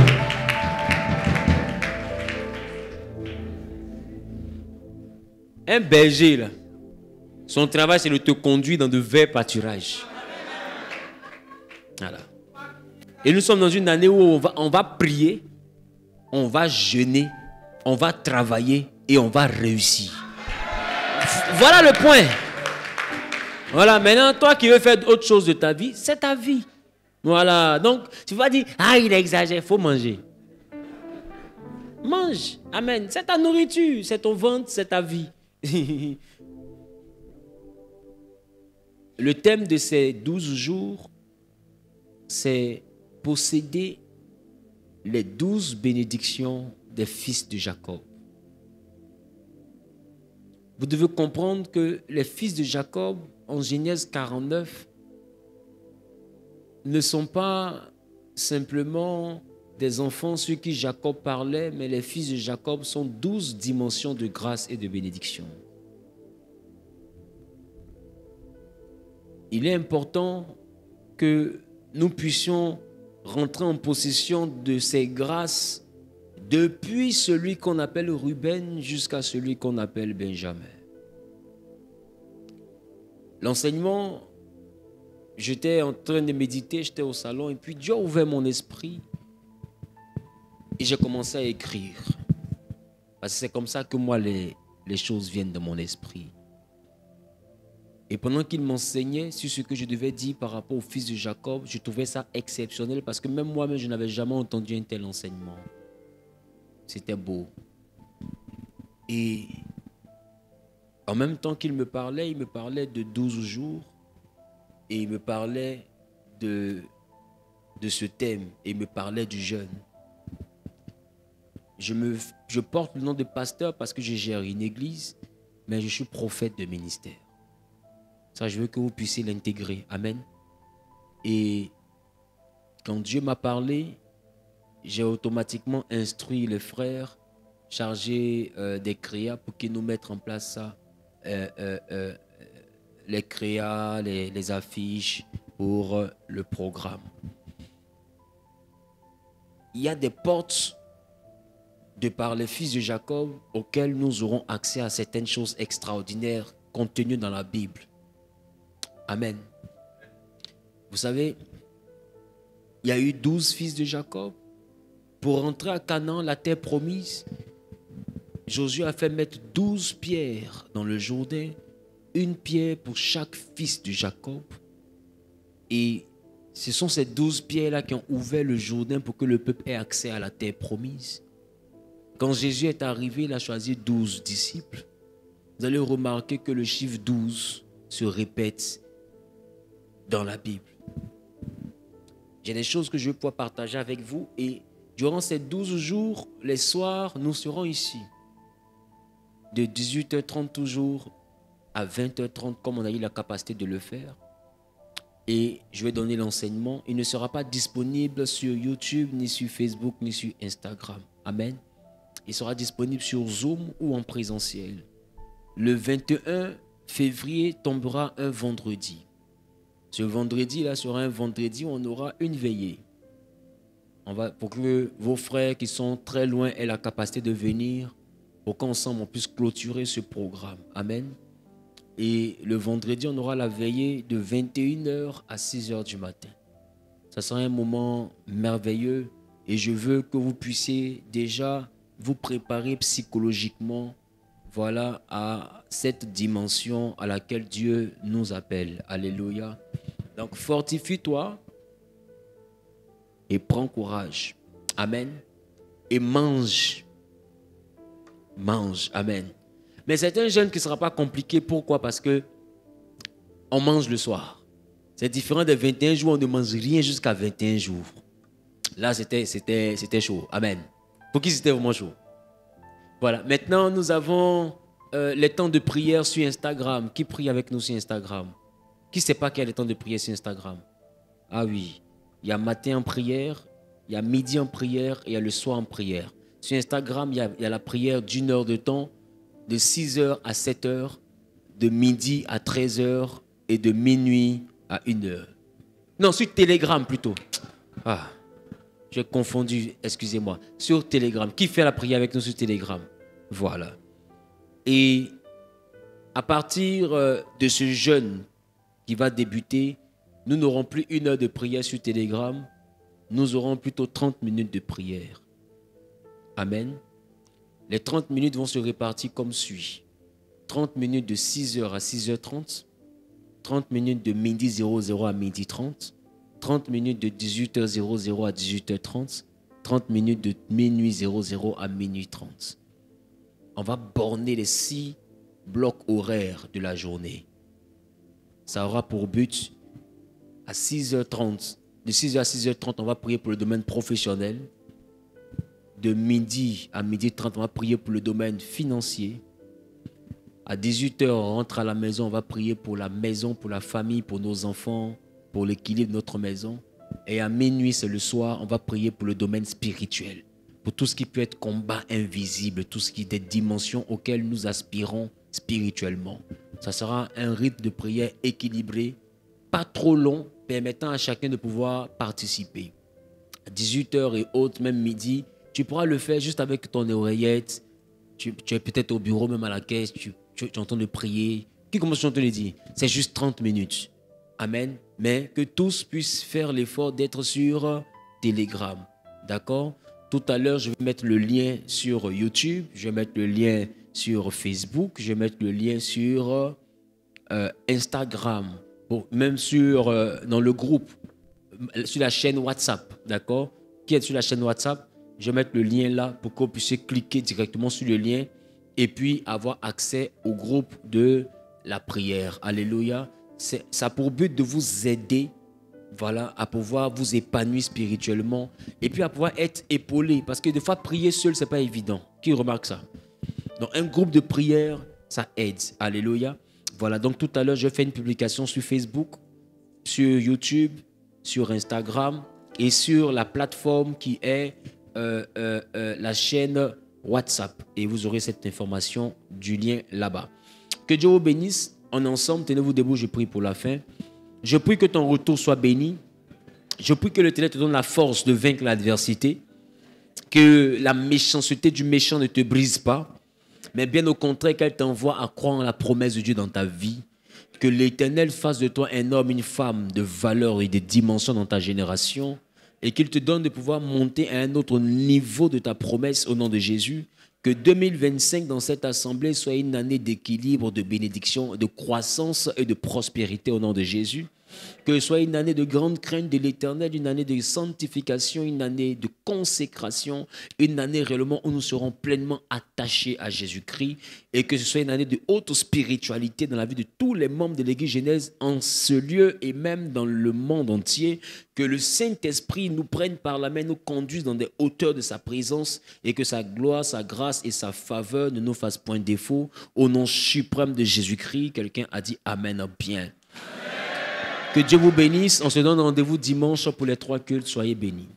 Un berger, là, son travail, c'est de te conduire dans de verts pâturages. Voilà. Et nous sommes dans une année où on va prier, on va jeûner, on va travailler et on va réussir. Voilà le point. Voilà, maintenant, toi qui veux faire autre chose de ta vie, c'est ta vie. Voilà, donc tu vas dire, ah, il exagère, il faut manger. Mange, amen. C'est ta nourriture, c'est ton ventre, c'est ta vie. Le thème de ces 12 jours, c'est posséder les 12 bénédictions des fils de Jacob. Vous devez comprendre que les fils de Jacob, en Genèse 49, ne sont pas simplement des enfants sur qui Jacob parlait, mais les fils de Jacob sont 12 dimensions de grâce et de bénédiction. Il est important que nous puissions rentrer en possession de ces grâces depuis celui qu'on appelle Ruben jusqu'à celui qu'on appelle Benjamin. L'enseignement, j'étais en train de méditer, j'étais au salon et puis Dieu a ouvert mon esprit et j'ai commencé à écrire. Parce que c'est comme ça que moi les choses viennent de mon esprit. Et pendant qu'il m'enseignait sur ce que je devais dire par rapport au fils de Jacob, je trouvais ça exceptionnel parce que même moi-même, je n'avais jamais entendu un tel enseignement. C'était beau. Et en même temps qu'il me parlait, il me parlait de 12 jours et il me parlait de ce thème et il me parlait du jeûne. Je porte le nom de pasteur parce que je gère une église, mais je suis prophète de ministère. Ça, je veux que vous puissiez l'intégrer. Amen. Et quand Dieu m'a parlé, j'ai automatiquement instruit les frères chargés des créas pour qu'ils nous mettent en place ça. Les créas, les affiches pour le programme. Il y a des portes de par les fils de Jacob auxquelles nous aurons accès à certaines choses extraordinaires contenues dans la Bible. Amen. Vous savez, il y a eu 12 fils de Jacob. Pour rentrer à Canaan, la terre promise, Josué a fait mettre 12 pierres dans le Jourdain, une pierre pour chaque fils de Jacob. Et ce sont ces 12 pierres-là qui ont ouvert le Jourdain pour que le peuple ait accès à la terre promise. Quand Jésus est arrivé, il a choisi 12 disciples. Vous allez remarquer que le chiffre 12 se répète dans la Bible. J'ai des choses que je vais pouvoir partager avec vous et durant ces 12 jours, les soirs, nous serons ici. De 18h30 toujours à 20h30, comme on a eu la capacité de le faire. Et je vais donner l'enseignement. Il ne sera pas disponible sur YouTube, ni sur Facebook, ni sur Instagram. Amen. Il sera disponible sur Zoom ou en présentiel. Le 21 février tombera un vendredi. Ce vendredi-là sera un vendredi où on aura une veillée. Pour que vos frères qui sont très loin aient la capacité de venir, pour qu'ensemble on puisse clôturer ce programme. Amen. Et le vendredi, on aura la veillée de 21h à 6h du matin. Ça sera un moment merveilleux et je veux que vous puissiez déjà vous préparer psychologiquement, voilà, à cette dimension à laquelle Dieu nous appelle. Alléluia. Donc, fortifie-toi et prends courage. Amen. Et mange. Mange. Amen. Mais c'est un jeûne qui ne sera pas compliqué. Pourquoi? Parce que on mange le soir. C'est différent des 21 jours, on ne mange rien jusqu'à 21 jours. Là, c'était chaud. Amen. Pour qui c'était vraiment chaud? Voilà. Maintenant, nous avons les temps de prière sur Instagram. Qui prie avec nous sur Instagram? Qui ne sait pas qu'il y a les temps de prière sur Instagram? Ah oui. Il y a matin en prière, il y a midi en prière et il y a le soir en prière. Sur Instagram, il y a la prière d'1 heure de temps, de 6h à 7h, de midi à 13h et de minuit à 1h. Non, sur Telegram plutôt. Ah, j'ai confondu, excusez-moi. Sur Telegram. Qui fait la prière avec nous sur Telegram? Voilà. Et à partir de ce jeûne qui va débuter, nous n'aurons plus 1 heure de prière sur Telegram, nous aurons plutôt 30 minutes de prière. Amen. Les 30 minutes vont se répartir comme suit. 30 minutes de 6h à 6h30, 30 minutes de midi 00 à midi 30, 30 minutes de 18h00 à 18h30, 30 minutes de minuit 00 à minuit 30. On va borner les 6 blocs horaires de la journée. Ça aura pour but à 6h30, de 6h à 6h30, on va prier pour le domaine professionnel. De midi à midi 30, on va prier pour le domaine financier. À 18h, on rentre à la maison, on va prier pour la maison, pour la famille, pour nos enfants, pour l'équilibre de notre maison. Et à minuit, c'est le soir, on va prier pour le domaine spirituel. Pour tout ce qui peut être combat invisible, tout ce qui est des dimensions auxquelles nous aspirons spirituellement. Ça sera un rythme de prière équilibré, pas trop long, permettant à chacun de pouvoir participer. À 18h et autres, même midi, tu pourras le faire juste avec ton oreillette. Tu es peut-être au bureau, même à la caisse, tu entends de prier. Qui commence à te le dire? C'est juste 30 minutes. Amen. Mais que tous puissent faire l'effort d'être sur Telegram. D'accord? Tout à l'heure, je vais mettre le lien sur YouTube. Je vais mettre le lien sur Facebook. Je vais mettre le lien sur Instagram. Même dans le groupe. Sur la chaîne WhatsApp. D'accord? Qui est sur la chaîne WhatsApp? Je vais mettre le lien là pour que vous puissiez cliquer directement sur le lien et puis avoir accès au groupe de la prière. Alléluia. Ça a pour but de vous aider, voilà, à pouvoir vous épanouir spirituellement et puis à pouvoir être épaulé. Parce que des fois, prier seul, ce n'est pas évident. Qui remarque ça? Donc, un groupe de prière, ça aide. Alléluia. Voilà, donc tout à l'heure, je fais une publication sur Facebook, sur YouTube, sur Instagram et sur la plateforme qui est la chaîne WhatsApp. Et vous aurez cette information du lien là-bas. Que Dieu vous bénisse. En ensemble, tenez-vous debout, je prie pour la fin. Je prie que ton retour soit béni. Je prie que l'Éternel te donne la force de vaincre l'adversité. Que la méchanceté du méchant ne te brise pas. Mais bien au contraire, qu'elle t'envoie à croire en la promesse de Dieu dans ta vie. Que l'Éternel fasse de toi un homme, une femme de valeur et de dimension dans ta génération. Et qu'il te donne de pouvoir monter à un autre niveau de ta promesse au nom de Jésus. Que 2025 dans cette assemblée soit une année d'équilibre, de bénédiction, de croissance et de prospérité au nom de Jésus. Que ce soit une année de grande crainte de l'Éternel, une année de sanctification, une année de consécration, une année réellement où nous serons pleinement attachés à Jésus-Christ et que ce soit une année de haute spiritualité dans la vie de tous les membres de l'Église Genèse en ce lieu et même dans le monde entier. Que le Saint-Esprit nous prenne par la main, nous conduise dans des hauteurs de sa présence et que sa gloire, sa grâce et sa faveur ne nous fassent point défaut. Au nom suprême de Jésus-Christ, quelqu'un a dit Amen bien. Que Dieu vous bénisse. On se donne rendez-vous dimanche pour les 3 cultes. Soyez bénis.